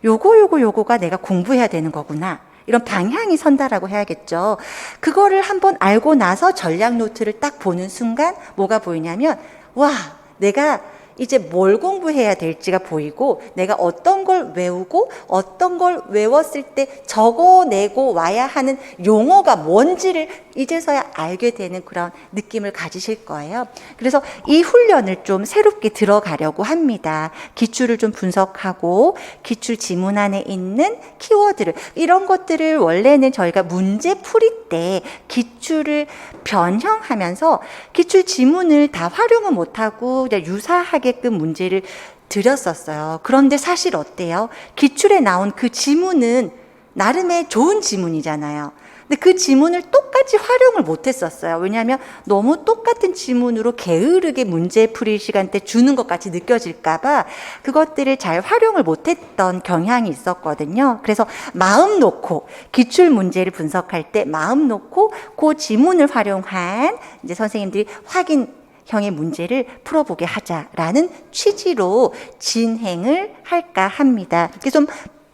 요거가 내가 공부해야 되는 거구나. 이런 방향이 선다라고 해야겠죠. 그거를 한번 알고 나서 전략 노트를 딱 보는 순간 뭐가 보이냐면 와, 내가 이제 뭘 공부해야 될지가 보이고 내가 어떤 걸 외우고 어떤 걸 외웠을 때 적어내고 와야 하는 용어가 뭔지를 이제서야 알게 되는 그런 느낌을 가지실 거예요. 그래서 이 훈련을 좀 새롭게 들어가려고 합니다. 기출을 좀 분석하고 기출 지문 안에 있는 키워드를 이런 것들을 원래는 저희가 문제 풀이 때 기출을 변형하면서 기출 지문을 다 활용을 못하고 그냥 유사하게끔 문제를 드렸었어요. 그런데 사실 어때요? 기출에 나온 그 지문은 나름의 좋은 지문이잖아요. 근데 그 지문을 똑같이 활용을 못했었어요. 왜냐하면 너무 똑같은 지문으로 게으르게 문제 풀이 시간 때 주는 것 같이 느껴질까봐 그것들을 잘 활용을 못했던 경향이 있었거든요. 그래서 마음 놓고 기출 문제를 분석할 때 마음 놓고 그 지문을 활용한 이제 선생님들이 확인형의 문제를 풀어보게 하자라는 취지로 진행을 할까 합니다. 이게 좀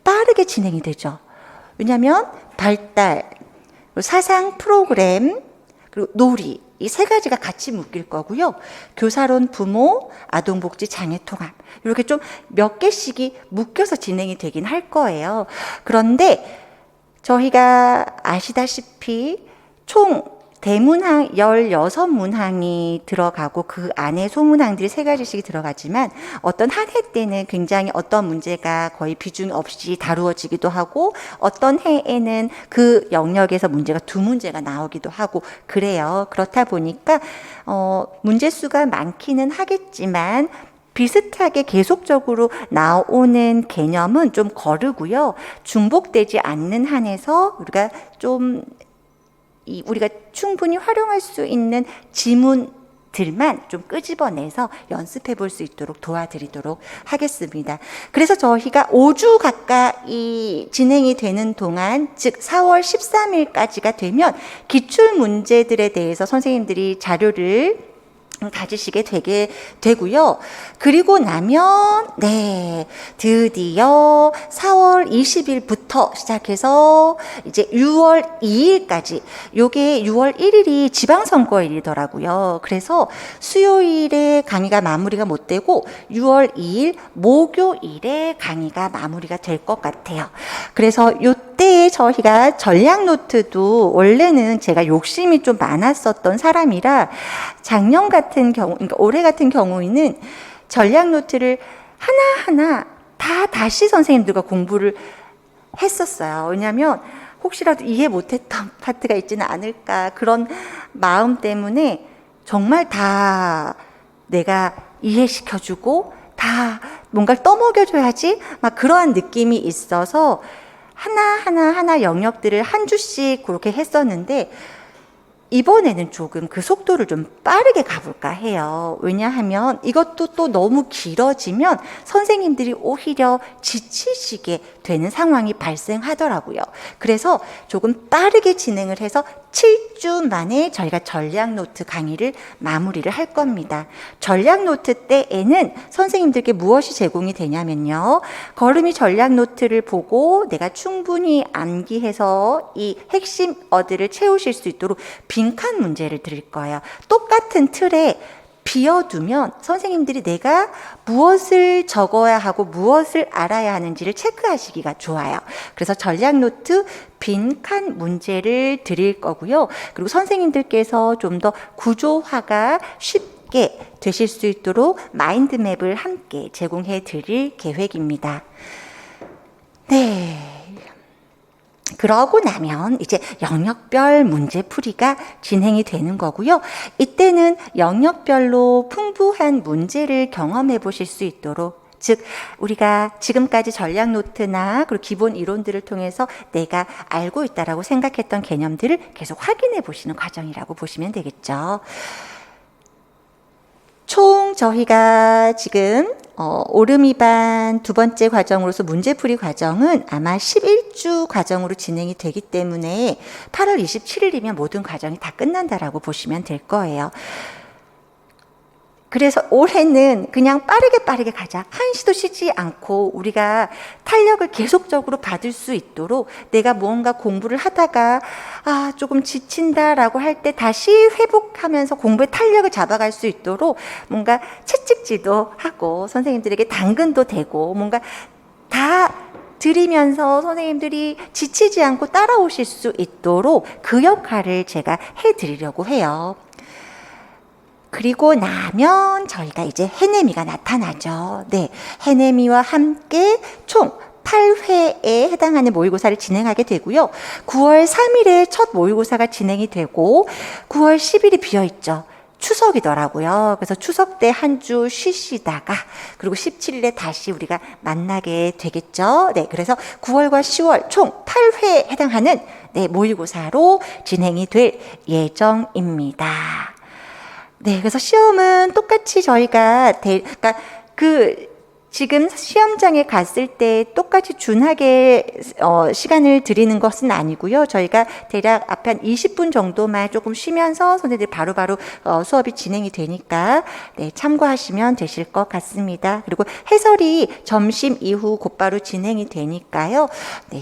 빠르게 진행이 되죠. 왜냐하면 발달, 사상 프로그램, 그리고 놀이, 이 세 가지가 같이 묶일 거고요. 교사론, 부모, 아동복지, 장애통합 이렇게 좀 몇 개씩이 묶여서 진행이 되긴 할 거예요. 그런데 저희가 아시다시피 총 대문항 16문항이 들어가고 그 안에 소문항들이 세 가지씩 들어가지만 어떤 한 해 때는 굉장히 어떤 문제가 거의 비중 없이 다루어지기도 하고 어떤 해에는 그 영역에서 문제가 두 문제가 나오기도 하고 그래요. 그렇다 보니까 문제 수가 많기는 하겠지만 비슷하게 계속적으로 나오는 개념은 좀 거르고요. 중복되지 않는 한에서 우리가 좀 우리가 충분히 활용할 수 있는 지문들만 좀 끄집어내서 연습해 볼 수 있도록 도와드리도록 하겠습니다. 그래서 저희가 5주 가까이 진행이 되는 동안, 즉 4월 13일까지가 되면 기출 문제들에 대해서 선생님들이 자료를 가지시게 되게 되고요. 그리고 나면 드디어 4월 20일부터 시작해서 이제 6월 2일까지, 요게 6월 1일이 지방선거일이더라고요. 그래서 수요일에 강의가 마무리가 못 되고 6월 2일 목요일에 강의가 마무리가 될 것 같아요. 그래서 요때 저희가 전략 노트도, 원래는 제가 욕심이 좀 많았었던 사람이라 작년 같은 경우, 그러니까 올해 같은 경우에는 전략 노트를 하나하나 다 다시 선생님들과 공부를 했었어요. 왜냐하면 혹시라도 이해 못했던 파트가 있지는 않을까, 그런 마음 때문에 정말 다 내가 이해시켜주고 다 뭔가를 떠먹여줘야지 막 그러한 느낌이 있어서 하나 영역들을 한 주씩 그렇게 했었는데, 이번에는 조금 그 속도를 좀 빠르게 가볼까 해요. 왜냐하면 이것도 또 너무 길어지면 선생님들이 오히려 지치시게 되는 상황이 발생하더라고요. 그래서 조금 빠르게 진행을 해서 7주 만에 저희가 전략 노트 강의를 마무리를 할 겁니다. 전략 노트 때에는 선생님들께 무엇이 제공이 되냐면요. 걸음이 전략 노트를 보고 내가 충분히 암기해서 이 핵심 어들을 채우실 수 있도록 빈칸 문제를 드릴 거예요. 똑같은 틀에 비워두면 선생님들이 내가 무엇을 적어야 하고 무엇을 알아야 하는지를 체크하시기가 좋아요. 그래서 전략 노트 빈칸 문제를 드릴 거고요. 그리고 선생님들께서 좀 더 구조화가 쉽게 되실 수 있도록 마인드맵을 함께 제공해 드릴 계획입니다. 그러고 나면 이제 영역별 문제풀이가 진행이 되는 거고요. 이때는 영역별로 풍부한 문제를 경험해 보실 수 있도록, 즉 우리가 지금까지 전략 노트나 그리고 기본 이론들을 통해서 내가 알고 있다라고 생각했던 개념들을 계속 확인해 보시는 과정이라고 보시면 되겠죠. 총 저희가 지금 오름이반 두 번째 과정으로서 문제풀이 과정은 아마 11주 과정으로 진행이 되기 때문에 8월 27일이면 모든 과정이 다 끝난다라고 보시면 될 거예요. 그래서 올해는 그냥 빠르게 가자. 한시도 쉬지 않고 우리가 탄력을 계속적으로 받을 수 있도록, 내가 무언가 공부를 하다가 조금 지친다라고 할 때 다시 회복하면서 공부의 탄력을 잡아갈 수 있도록 뭔가 채찍질도 하고 선생님들에게 당근도 되고 뭔가 다 드리면서 선생님들이 지치지 않고 따라오실 수 있도록 그 역할을 제가 해드리려고 해요. 그리고 나면 저희가 이제 해내미가 나타나죠. 해내미와 함께 총 8회에 해당하는 모의고사를 진행하게 되고요. 9월 3일에 첫 모의고사가 진행이 되고 9월 10일이 비어있죠. 추석이더라고요. 그래서 추석 때 한 주 쉬시다가 그리고 17일에 다시 우리가 만나게 되겠죠. 그래서 9월과 10월 총 8회에 해당하는 모의고사로 진행이 될 예정입니다. 그래서 시험은 똑같이 저희가 그러니까 지금 시험장에 갔을 때 똑같이 준하게 시간을 드리는 것은 아니고요. 저희가 대략 앞에 한 20분 정도만 조금 쉬면서 선생님들 바로바로 수업이 진행이 되니까 참고하시면 되실 것 같습니다. 그리고 해설이 점심 이후 곧바로 진행이 되니까요.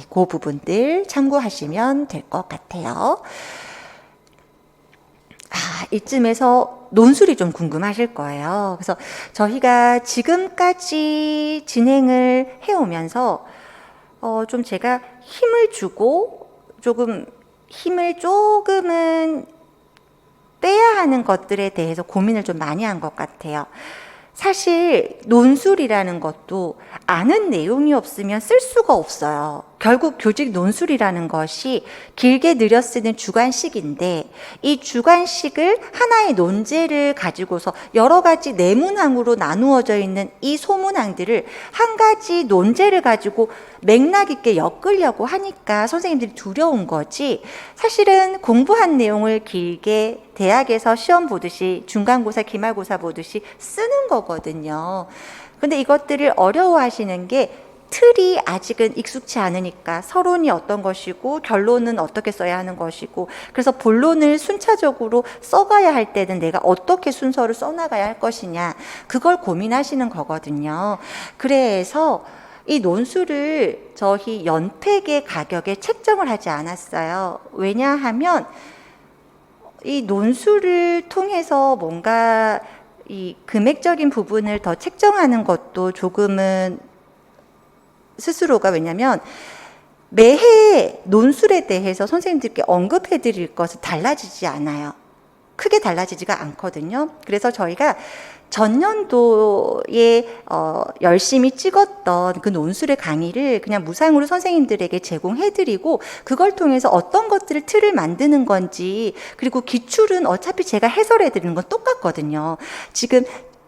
그 부분들 참고하시면 될 것 같아요. 이쯤에서 논술이 좀 궁금하실 거예요. 그래서 저희가 지금까지 진행을 해오면서 좀 제가 힘을 주고 힘을 조금은 빼야 하는 것들에 대해서 고민을 좀 많이 한 것 같아요. 사실 논술이라는 것도 아는 내용이 없으면 쓸 수가 없어요. 결국 교직 논술이라는 것이 길게 느려 쓰는 주관식인데 이 주관식을 하나의 논제를 가지고서 여러 가지 내문항으로 나누어져 있는 이 소문항들을 한 가지 논제를 가지고 맥락 있게 엮으려고 하니까 선생님들이 두려운 거지, 사실은 공부한 내용을 길게 대학에서 시험 보듯이 중간고사, 기말고사 보듯이 쓰는 거거든요. 근데 이것들을 어려워하시는 게 틀이 아직은 익숙치 않으니까 서론이 어떤 것이고 결론은 어떻게 써야 하는 것이고, 그래서 본론을 순차적으로 써가야 할 때는 내가 어떻게 순서를 써나가야 할 것이냐, 그걸 고민하시는 거거든요. 그래서 이 논술을 저희 연팩의 가격에 책정을 하지 않았어요. 왜냐하면 이 논술을 통해서 뭔가 이 금액적인 부분을 더 책정하는 것도 조금은 스스로가, 왜냐면 매해 논술에 대해서 선생님들께 언급해 드릴 것은 달라지지 않아요. 크게 달라지지가 않거든요. 그래서 저희가 전년도에 열심히 찍었던 그 논술의 강의를 그냥 무상으로 선생님들에게 제공해드리고, 그걸 통해서 어떤 것들을 틀을 만드는 건지, 그리고 기출은 어차피 제가 해설해드리는 건 똑같거든요.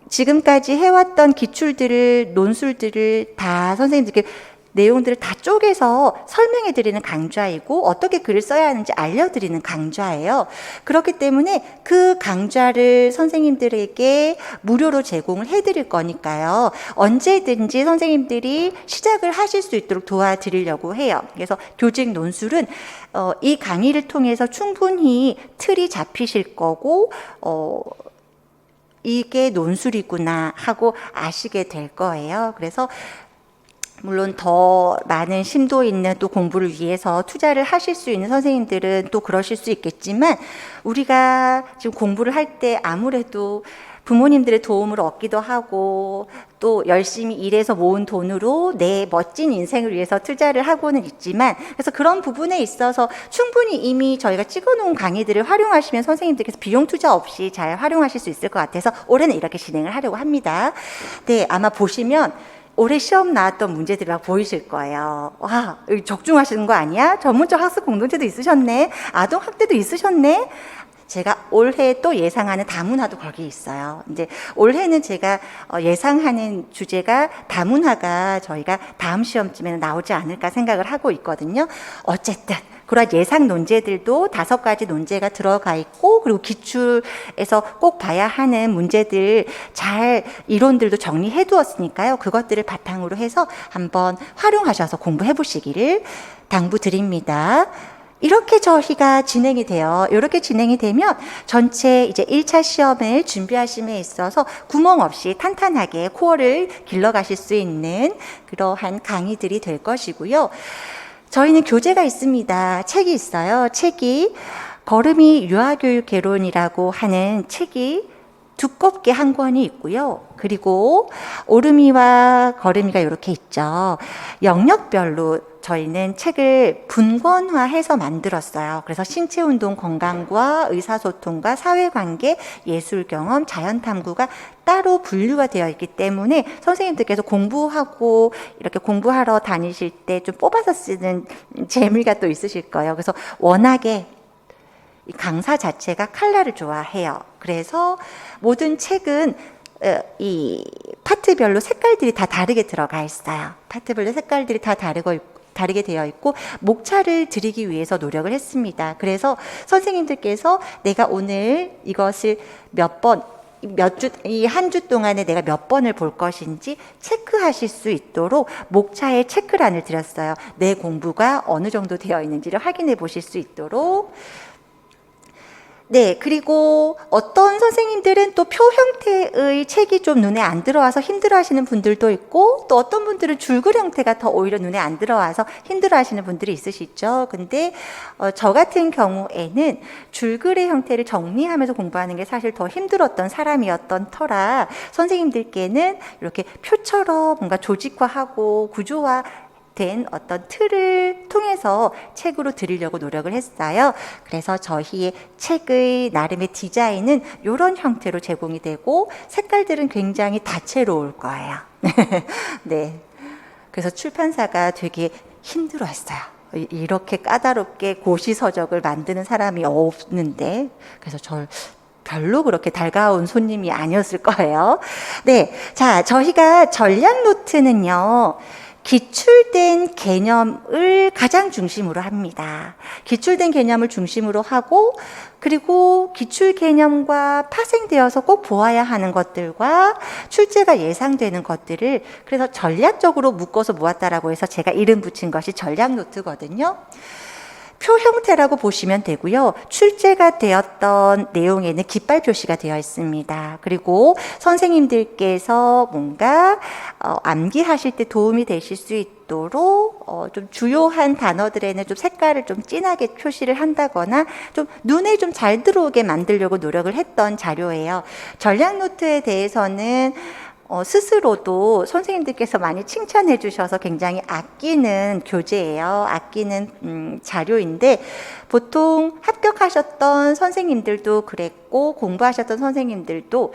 지금까지 해왔던 기출들을, 논술들을 다 선생님들께 내용들을 다 쪼개서 설명해 드리는 강좌이고, 어떻게 글을 써야 하는지 알려드리는 강좌예요. 그렇기 때문에 그 강좌를 선생님들에게 무료로 제공을 해 드릴 거니까요. 언제든지 선생님들이 시작을 하실 수 있도록 도와드리려고 해요. 그래서 교직 논술은 이 강의를 통해서 충분히 틀이 잡히실 거고, 이게 논술이구나 하고 아시게 될 거예요. 그래서 물론 더 많은 심도 있는 또 공부를 위해서 투자를 하실 수 있는 선생님들은 또 그러실 수 있겠지만, 우리가 지금 공부를 할 때 아무래도 부모님들의 도움을 얻기도 하고 또 열심히 일해서 모은 돈으로 내 멋진 인생을 위해서 투자를 하고는 있지만, 그래서 그런 부분에 있어서 충분히 이미 저희가 찍어놓은 강의들을 활용하시면 선생님들께서 비용 투자 없이 잘 활용하실 수 있을 것 같아서 올해는 이렇게 진행을 하려고 합니다. 네, 아마 보시면 올해 시험 나왔던 문제들이 막 보이실 거예요. 와, 적중하시는 거 아니야? 전문적 학습 공동체도 있으셨네. 아동 학대도 있으셨네. 제가 올해 또 예상하는 다문화도 거기 있어요. 이제 올해는 제가 예상하는 주제가 다문화가 저희가 다음 시험쯤에는 나오지 않을까 생각을 하고 있거든요. 어쨌든 그런 예상 논제들도 5가지 논제가 들어가 있고, 그리고 기출에서 꼭 봐야 하는 문제들 잘 이론들도 정리해 두었으니까요. 그것들을 바탕으로 해서 한번 활용하셔서 공부해 보시기를 당부드립니다. 이렇게 저희가 진행이 돼요. 이렇게 진행이 되면 전체 이제 1차 시험을 준비하심에 있어서 구멍 없이 탄탄하게 코어를 길러가실 수 있는 그러한 강의들이 될 것이고요. 저희는 교재가 있습니다. 책이 있어요. 책이 걸음이 유아교육 개론이라고 하는 책이 두껍게 한 권이 있고요. 그리고 오름이와 걸음이가 이렇게 있죠. 영역별로 저희는 책을 분권화해서 만들었어요. 그래서 신체운동 건강과 의사소통과 사회관계, 예술경험, 자연탐구가 따로 분류가 되어 있기 때문에 선생님들께서 공부하고 이렇게 공부하러 다니실 때 좀 뽑아서 쓰는 재미가 또 있으실 거예요. 그래서 워낙에 이 강사 자체가 컬러를 좋아해요. 그래서 모든 책은 이 파트별로 색깔들이 다 다르게 들어가 있어요. 파트별로 색깔들이 다 다르게 되어 있고, 목차를 드리기 위해서 노력을 했습니다. 그래서 선생님들께서 내가 오늘 이것을 이 한 주 동안에 내가 몇 번을 볼 것인지 체크하실 수 있도록 목차에 체크란을 드렸어요. 내 공부가 어느 정도 되어 있는지를 확인해 보실 수 있도록. 네, 그리고 어떤 선생님들은 또 표 형태의 책이 좀 눈에 안 들어와서 힘들어 하시는 분들도 있고, 또 어떤 분들은 줄글 형태가 더 오히려 눈에 안 들어와서 힘들어 하시는 분들이 있으시죠. 근데 저 같은 경우에는 줄글의 형태를 정리하면서 공부하는 게 사실 더 힘들었던 사람이었던 터라 선생님들께는 이렇게 표처럼 뭔가 조직화하고 구조화 된 어떤 틀을 통해서 책으로 드리려고 노력을 했어요. 그래서 저희의 책의 나름의 디자인은 이런 형태로 제공이 되고 색깔들은 굉장히 다채로울 거예요. 네. 그래서 출판사가 되게 힘들어했어요. 이렇게 까다롭게 고시서적을 만드는 사람이 없는데, 그래서 별로 그렇게 달가운 손님이 아니었을 거예요. 네. 자, 저희가 전략 노트는요, 기출된 개념을 가장 중심으로 합니다. 기출된 개념을 중심으로 하고, 그리고 기출 개념과 파생되어서 꼭 보아야 하는 것들과 출제가 예상되는 것들을 그래서 전략적으로 묶어서 모았다라고 해서 제가 이름 붙인 것이 전략 노트거든요. 표 형태라고 보시면 되고요. 출제가 되었던 내용에는 깃발 표시가 되어 있습니다. 그리고 선생님들께서 뭔가 암기하실 때 도움이 되실 수 있도록 좀 주요한 단어들에는 좀 색깔을 좀 진하게 표시를 한다거나 좀 눈에 좀 잘 들어오게 만들려고 노력을 했던 자료예요. 전략 노트에 대해서는 스스로도 선생님들께서 많이 칭찬해 주셔서 굉장히 아끼는 교재예요. 아끼는 자료인데 보통 합격하셨던 선생님들도 그랬고 공부하셨던 선생님들도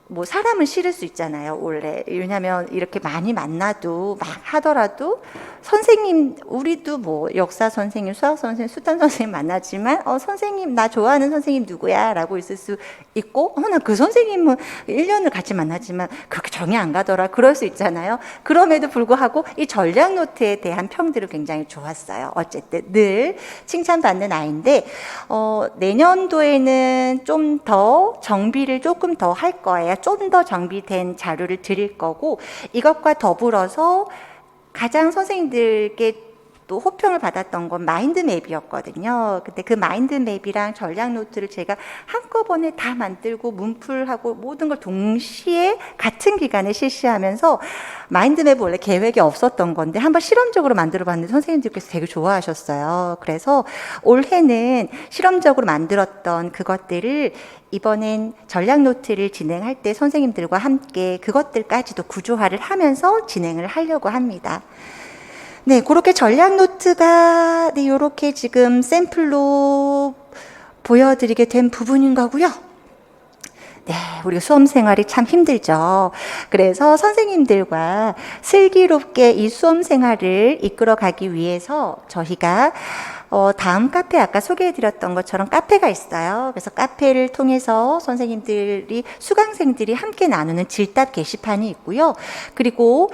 뭐 사람은 싫을 수 있잖아요, 원래. 왜냐하면 이렇게 많이 만나도 막 하더라도 선생님, 우리도 뭐 역사 선생님, 수학 선생님, 수탄 선생님 만나지만 선생님 나 좋아하는 선생님 누구야? 라고 있을 수 있고 나 그 선생님은 1년을 같이 만나지만 그렇게 정이 안 가더라. 그럴 수 있잖아요. 그럼에도 불구하고 이 전략 노트에 대한 평들은 굉장히 좋았어요. 어쨌든 늘 칭찬받는 아이인데 내년도에는 좀 더 정비를 조금 더 할 거예요. 좀 더 정비된 자료를 드릴 거고 이것과 더불어서 가장 선생님들께 또 호평을 받았던 건 마인드맵이었거든요. 근데 그 마인드맵이랑 전략 노트를 제가 한꺼번에 다 만들고 문풀하고 모든 걸 동시에 같은 기간에 실시하면서 마인드맵은 원래 계획이 없었던 건데 한번 실험적으로 만들어 봤는데 선생님들께서 되게 좋아하셨어요. 그래서 올해는 실험적으로 만들었던 그것들을 이번엔 전략 노트를 진행할 때 선생님들과 함께 그것들까지도 구조화를 하면서 진행을 하려고 합니다. 네, 그렇게 전략 노트가 네, 이렇게 지금 샘플로 보여드리게 된 부분인 거고요. 네, 우리가 수험 생활이 참 힘들죠. 그래서 선생님들과 슬기롭게 이 수험 생활을 이끌어 가기 위해서 저희가 다음 카페 아까 소개해드렸던 것처럼 카페가 있어요. 그래서 카페를 통해서 선생님들이 수강생들이 함께 나누는 질답 게시판이 있고요. 그리고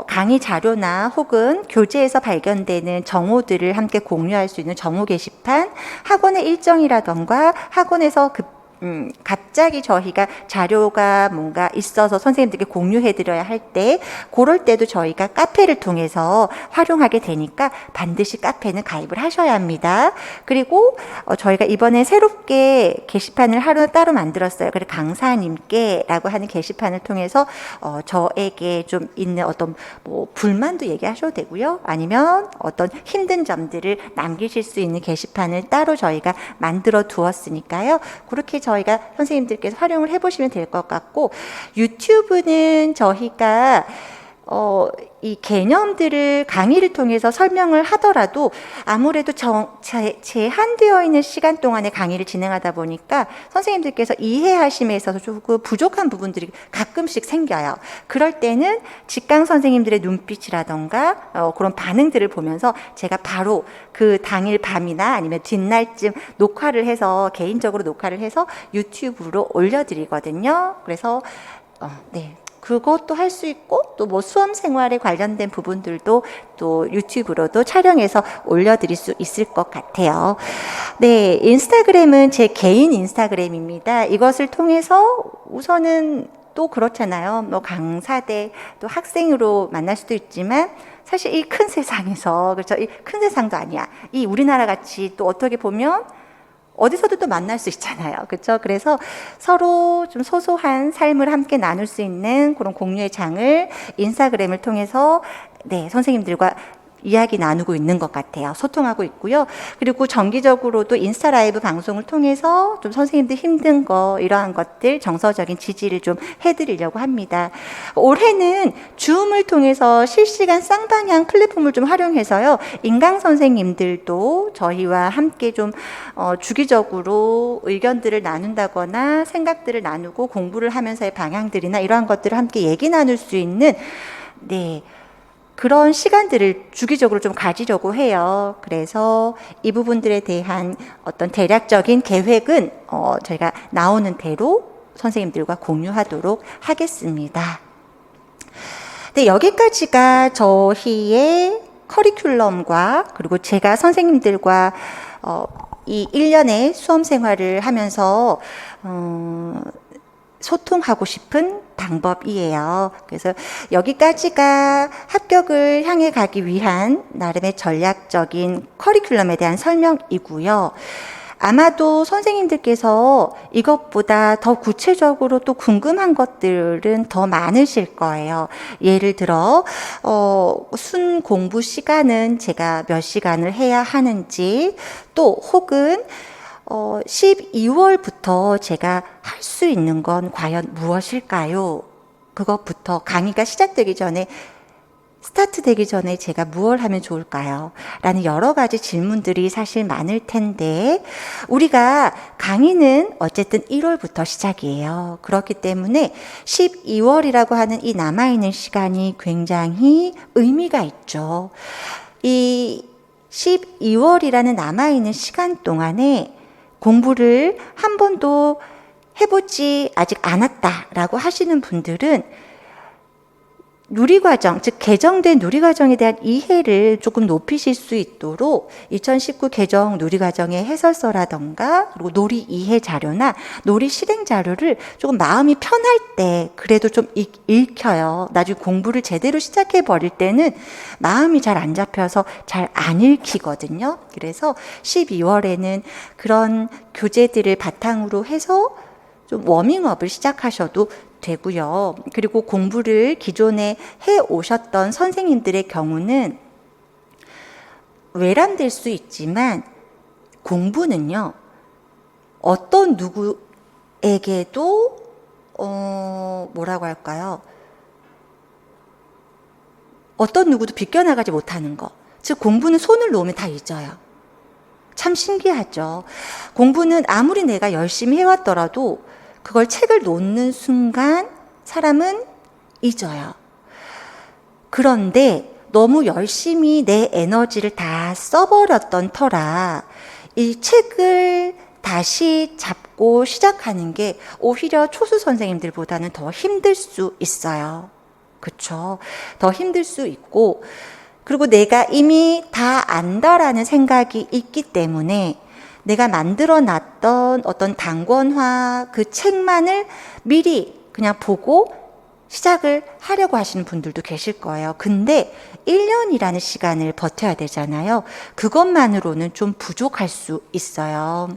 강의 자료나 혹은 교재에서 발견되는 정보들을 함께 공유할 수 있는 정보 게시판, 학원의 일정이라던가 학원에서 갑자기 저희가 자료가 뭔가 있어서 선생님들께 공유해드려야 할 때, 그럴 때도 저희가 카페를 통해서 활용하게 되니까 반드시 카페는 가입을 하셔야 합니다. 그리고 저희가 이번에 새롭게 게시판을 하루 따로 만들었어요. 그래서 강사님께라고 하는 게시판을 통해서 저에게 좀 있는 어떤 뭐 불만도 얘기하셔도 되고요. 아니면 어떤 힘든 점들을 남기실 수 있는 게시판을 따로 저희가 만들어 두었으니까요. 그렇게 저희가 선생님들께서 활용을 해보시면 될 것 같고, 유튜브는 저희가 이 개념들을 강의를 통해서 설명을 하더라도 아무래도 제한되어 있는 시간 동안에 강의를 진행하다 보니까 선생님들께서 이해하심에 있어서 조금 부족한 부분들이 가끔씩 생겨요. 그럴 때는 직강 선생님들의 눈빛이라던가 그런 반응들을 보면서 제가 바로 그 당일 밤이나 아니면 뒷날쯤 녹화를 해서 개인적으로 녹화를 해서 유튜브로 올려드리거든요. 그래서 네. 그것도 할 수 있고 또 뭐 수험 생활에 관련된 부분들도 또 유튜브로도 촬영해서 올려드릴 수 있을 것 같아요. 네, 인스타그램은 제 개인 인스타그램입니다. 이것을 통해서 우선은 또 그렇잖아요. 뭐 강사대 또 학생으로 만날 수도 있지만 사실 이 큰 세상에서 그렇죠. 이 큰 세상도 아니야. 이 우리나라 같이 또 어떻게 보면 어디서도 또 만날 수 있잖아요. 그렇죠? 그래서 서로 좀 소소한 삶을 함께 나눌 수 있는 그런 공유의 장을 인스타그램을 통해서 네, 선생님들과 이야기 나누고 있는 것 같아요. 소통하고 있고요. 그리고 정기적으로도 인스타 라이브 방송을 통해서 좀 선생님들 힘든 거, 이러한 것들 정서적인 지지를 좀 해드리려고 합니다. 올해는 줌을 통해서 실시간 쌍방향 플랫폼을 좀 활용해서요. 인강 선생님들도 저희와 함께 좀 주기적으로 의견들을 나눈다거나 생각들을 나누고 공부를 하면서의 방향들이나 이러한 것들을 함께 얘기 나눌 수 있는 네. 그런 시간들을 주기적으로 좀 가지려고 해요. 그래서 이 부분들에 대한 어떤 대략적인 계획은 저희가 나오는 대로 선생님들과 공유하도록 하겠습니다. 네, 여기까지가 저희의 커리큘럼과 그리고 제가 선생님들과 이 1년의 수험 생활을 하면서 소통하고 싶은 방법이에요. 그래서 여기까지가 합격을 향해 가기 위한 나름의 전략적인 커리큘럼에 대한 설명이고요. 아마도 선생님들께서 이것보다 더 구체적으로 또 궁금한 것들은 더 많으실 거예요. 예를 들어 순 공부 시간은 제가 몇 시간을 해야 하는지, 또 혹은 12월부터 제가 할 수 있는 건 과연 무엇일까요? 그것부터 강의가 시작되기 전에, 스타트 되기 전에 제가 무엇을 하면 좋을까요? 라는 여러 가지 질문들이 사실 많을 텐데, 우리가 강의는 어쨌든 1월부터 시작이에요. 그렇기 때문에 12월이라고 하는 이 남아있는 시간이 굉장히 의미가 있죠. 이 12월이라는 남아있는 시간 동안에 공부를 한 번도 해보지 아직 않았다라고 하시는 분들은 누리과정, 즉 개정된 누리과정에 대한 이해를 조금 높이실 수 있도록 2019 개정 누리과정의 해설서라던가 그리고 놀이 이해 자료나 놀이 실행 자료를 조금 마음이 편할 때 그래도 좀 읽혀요. 나중에 공부를 제대로 시작해 버릴 때는 마음이 잘 안 잡혀서 잘 안 읽히거든요. 그래서 12월에는 그런 교재들을 바탕으로 해서 좀 워밍업을 시작하셔도 되고요. 그리고 공부를 기존에 해 오셨던 선생님들의 경우는 외람될 수 있지만 공부는요, 어떤 누구에게도 뭐라고 할까요? 어떤 누구도 비껴나가지 못하는 거. 즉 공부는 손을 놓으면 다 잊어요. 참 신기하죠. 공부는 아무리 내가 열심히 해왔더라도 그걸 책을 놓는 순간 사람은 잊어요. 그런데 너무 열심히 내 에너지를 다 써버렸던 터라 이 책을 다시 잡고 시작하는 게 오히려 초수 선생님들보다는 더 힘들 수 있어요. 그쵸? 더 힘들 수 있고, 그리고 내가 이미 다 안다라는 생각이 있기 때문에 내가 만들어 놨던 어떤 단권화 그 책만을 미리 그냥 보고 시작을 하려고 하시는 분들도 계실 거예요. 근데 1년이라는 시간을 버텨야 되잖아요. 그것만으로는 좀 부족할 수 있어요.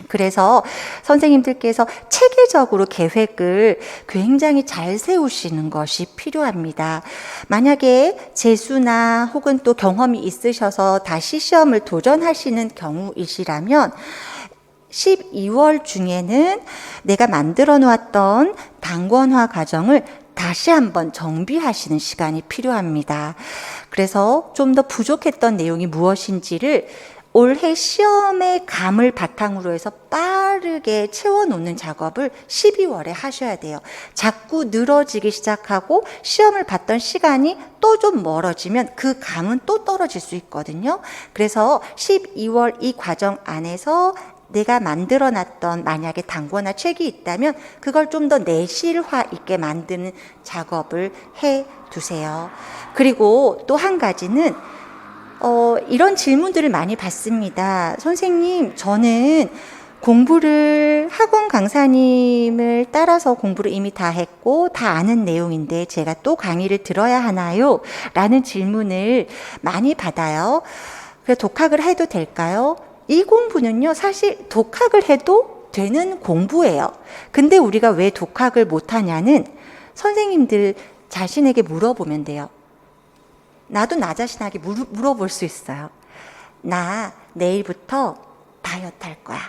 그래서 선생님들께서 체계적으로 계획을 굉장히 잘 세우시는 것이 필요합니다. 만약에 재수나 혹은 또 경험이 있으셔서 다시 시험을 도전하시는 경우이시라면 12월 중에는 내가 만들어 놓았던 단권화 과정을 다시 한번 정비하시는 시간이 필요합니다. 그래서 좀 더 부족했던 내용이 무엇인지를 올해 시험의 감을 바탕으로 해서 빠르게 채워놓는 작업을 12월에 하셔야 돼요. 자꾸 늘어지기 시작하고 시험을 봤던 시간이 또 좀 멀어지면 그 감은 또 떨어질 수 있거든요. 그래서 12월 이 과정 안에서 내가 만들어놨던 만약에 단권화 책이 있다면 그걸 좀 더 내실화 있게 만드는 작업을 해 두세요. 그리고 또 한 가지는 이런 질문들을 많이 받습니다. 선생님, 저는 공부를 학원 강사님을 따라서 공부를 이미 다 했고 다 아는 내용인데 제가 또 강의를 들어야 하나요? 라는 질문을 많이 받아요. 그래서 독학을 해도 될까요? 이 공부는요, 사실 독학을 해도 되는 공부예요. 근데 우리가 왜 독학을 못하냐는 선생님들 자신에게 물어보면 돼요. 나도 나 자신에게 물어볼 수 있어요. 나 내일부터 다이어트 할 거야.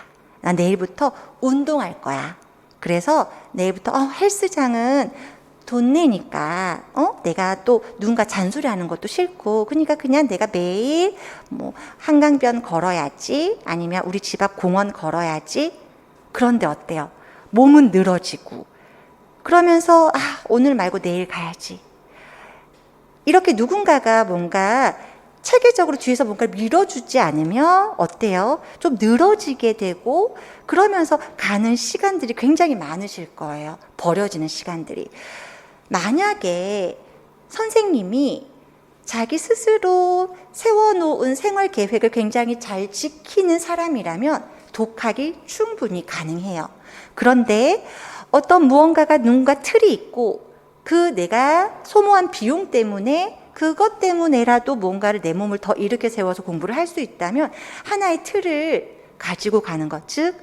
나 내일부터 운동할 거야. 그래서 내일부터 헬스장은 돈 내니까 내가 또 누군가 잔소리하는 것도 싫고, 그러니까 그냥 내가 매일 뭐 한강변 걸어야지, 아니면 우리 집 앞 공원 걸어야지. 그런데 어때요? 몸은 늘어지고, 그러면서 오늘 말고 내일 가야지. 이렇게 누군가가 뭔가 체계적으로 뒤에서 뭔가 밀어주지 않으면 어때요? 좀 늘어지게 되고, 그러면서 가는 시간들이 굉장히 많으실 거예요. 버려지는 시간들이. 만약에 선생님이 자기 스스로 세워놓은 생활 계획을 굉장히 잘 지키는 사람이라면 독학이 충분히 가능해요. 그런데 어떤 무언가가 누군가 틀이 있고, 그 내가 소모한 비용 때문에 그것 때문에라도 뭔가를 내 몸을 더 이렇게 세워서 공부를 할 수 있다면 하나의 틀을 가지고 가는 것, 즉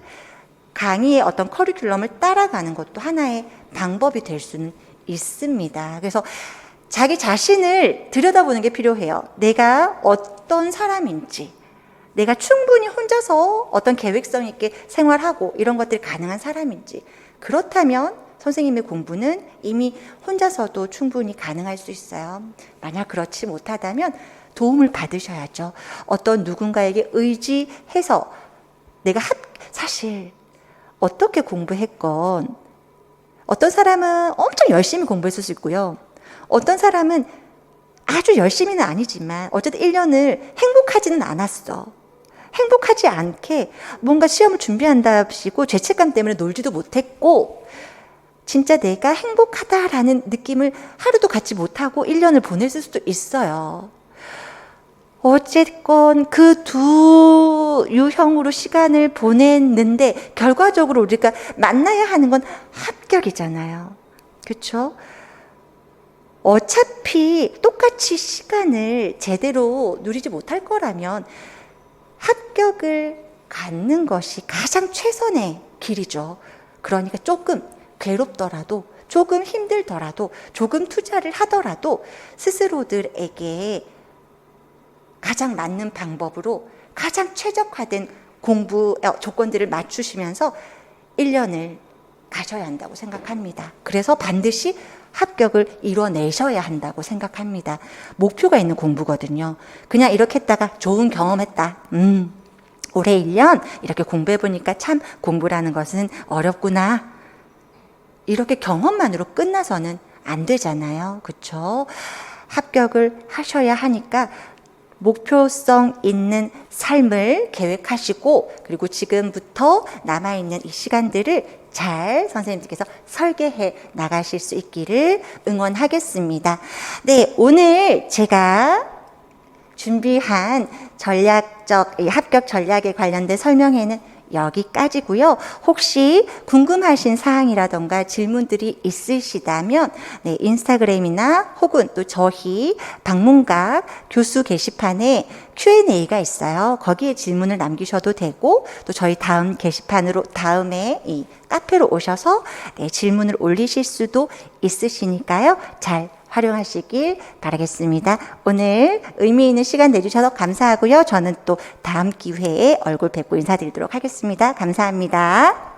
강의의 어떤 커리큘럼을 따라가는 것도 하나의 방법이 될 수는 있습니다. 그래서 자기 자신을 들여다보는 게 필요해요. 내가 어떤 사람인지, 내가 충분히 혼자서 어떤 계획성 있게 생활하고 이런 것들이 가능한 사람인지, 그렇다면 선생님의 공부는 이미 혼자서도 충분히 가능할 수 있어요. 만약 그렇지 못하다면 도움을 받으셔야죠. 어떤 누군가에게 의지해서 내가 사실 어떻게 공부했건, 어떤 사람은 엄청 열심히 공부했을 수 있고요. 어떤 사람은 아주 열심히는 아니지만 어쨌든 1년을 행복하지는 않았어. 행복하지 않게 뭔가 시험을 준비한답시고 죄책감 때문에 놀지도 못했고, 진짜 내가 행복하다라는 느낌을 하루도 갖지 못하고 1년을 보냈을 수도 있어요. 어쨌건 그 두 유형으로 시간을 보냈는데 결과적으로 우리가 만나야 하는 건 합격이잖아요. 그렇죠? 어차피 똑같이 시간을 제대로 누리지 못할 거라면 합격을 갖는 것이 가장 최선의 길이죠. 그러니까 조금 괴롭더라도, 조금 힘들더라도, 조금 투자를 하더라도 스스로들에게 가장 맞는 방법으로 가장 최적화된 공부 조건들을 맞추시면서 1년을 가셔야 한다고 생각합니다. 그래서 반드시 합격을 이뤄내셔야 한다고 생각합니다. 목표가 있는 공부거든요. 그냥 이렇게 했다가 좋은 경험했다. 올해 1년 이렇게 공부해보니까 참 공부라는 것은 어렵구나. 이렇게 경험만으로 끝나서는 안 되잖아요. 그렇죠? 합격을 하셔야 하니까 목표성 있는 삶을 계획하시고, 그리고 지금부터 남아있는 이 시간들을 잘 선생님들께서 설계해 나가실 수 있기를 응원하겠습니다. 네, 오늘 제가 준비한 전략적 합격 전략에 관련된 설명회는 여기까지고요. 혹시 궁금하신 사항이라던가 질문들이 있으시다면 인스타그램이나 혹은 또 저희 박문각 교수 게시판에 Q&A가 있어요. 거기에 질문을 남기셔도 되고, 또 저희 다음 게시판으로 다음에 이 카페로 오셔서 질문을 올리실 수도 있으시니까요. 잘 활용하시길 바라겠습니다. 오늘 의미 있는 시간 내주셔서 감사하고요. 저는 또 다음 기회에 얼굴 뵙고 인사드리도록 하겠습니다. 감사합니다.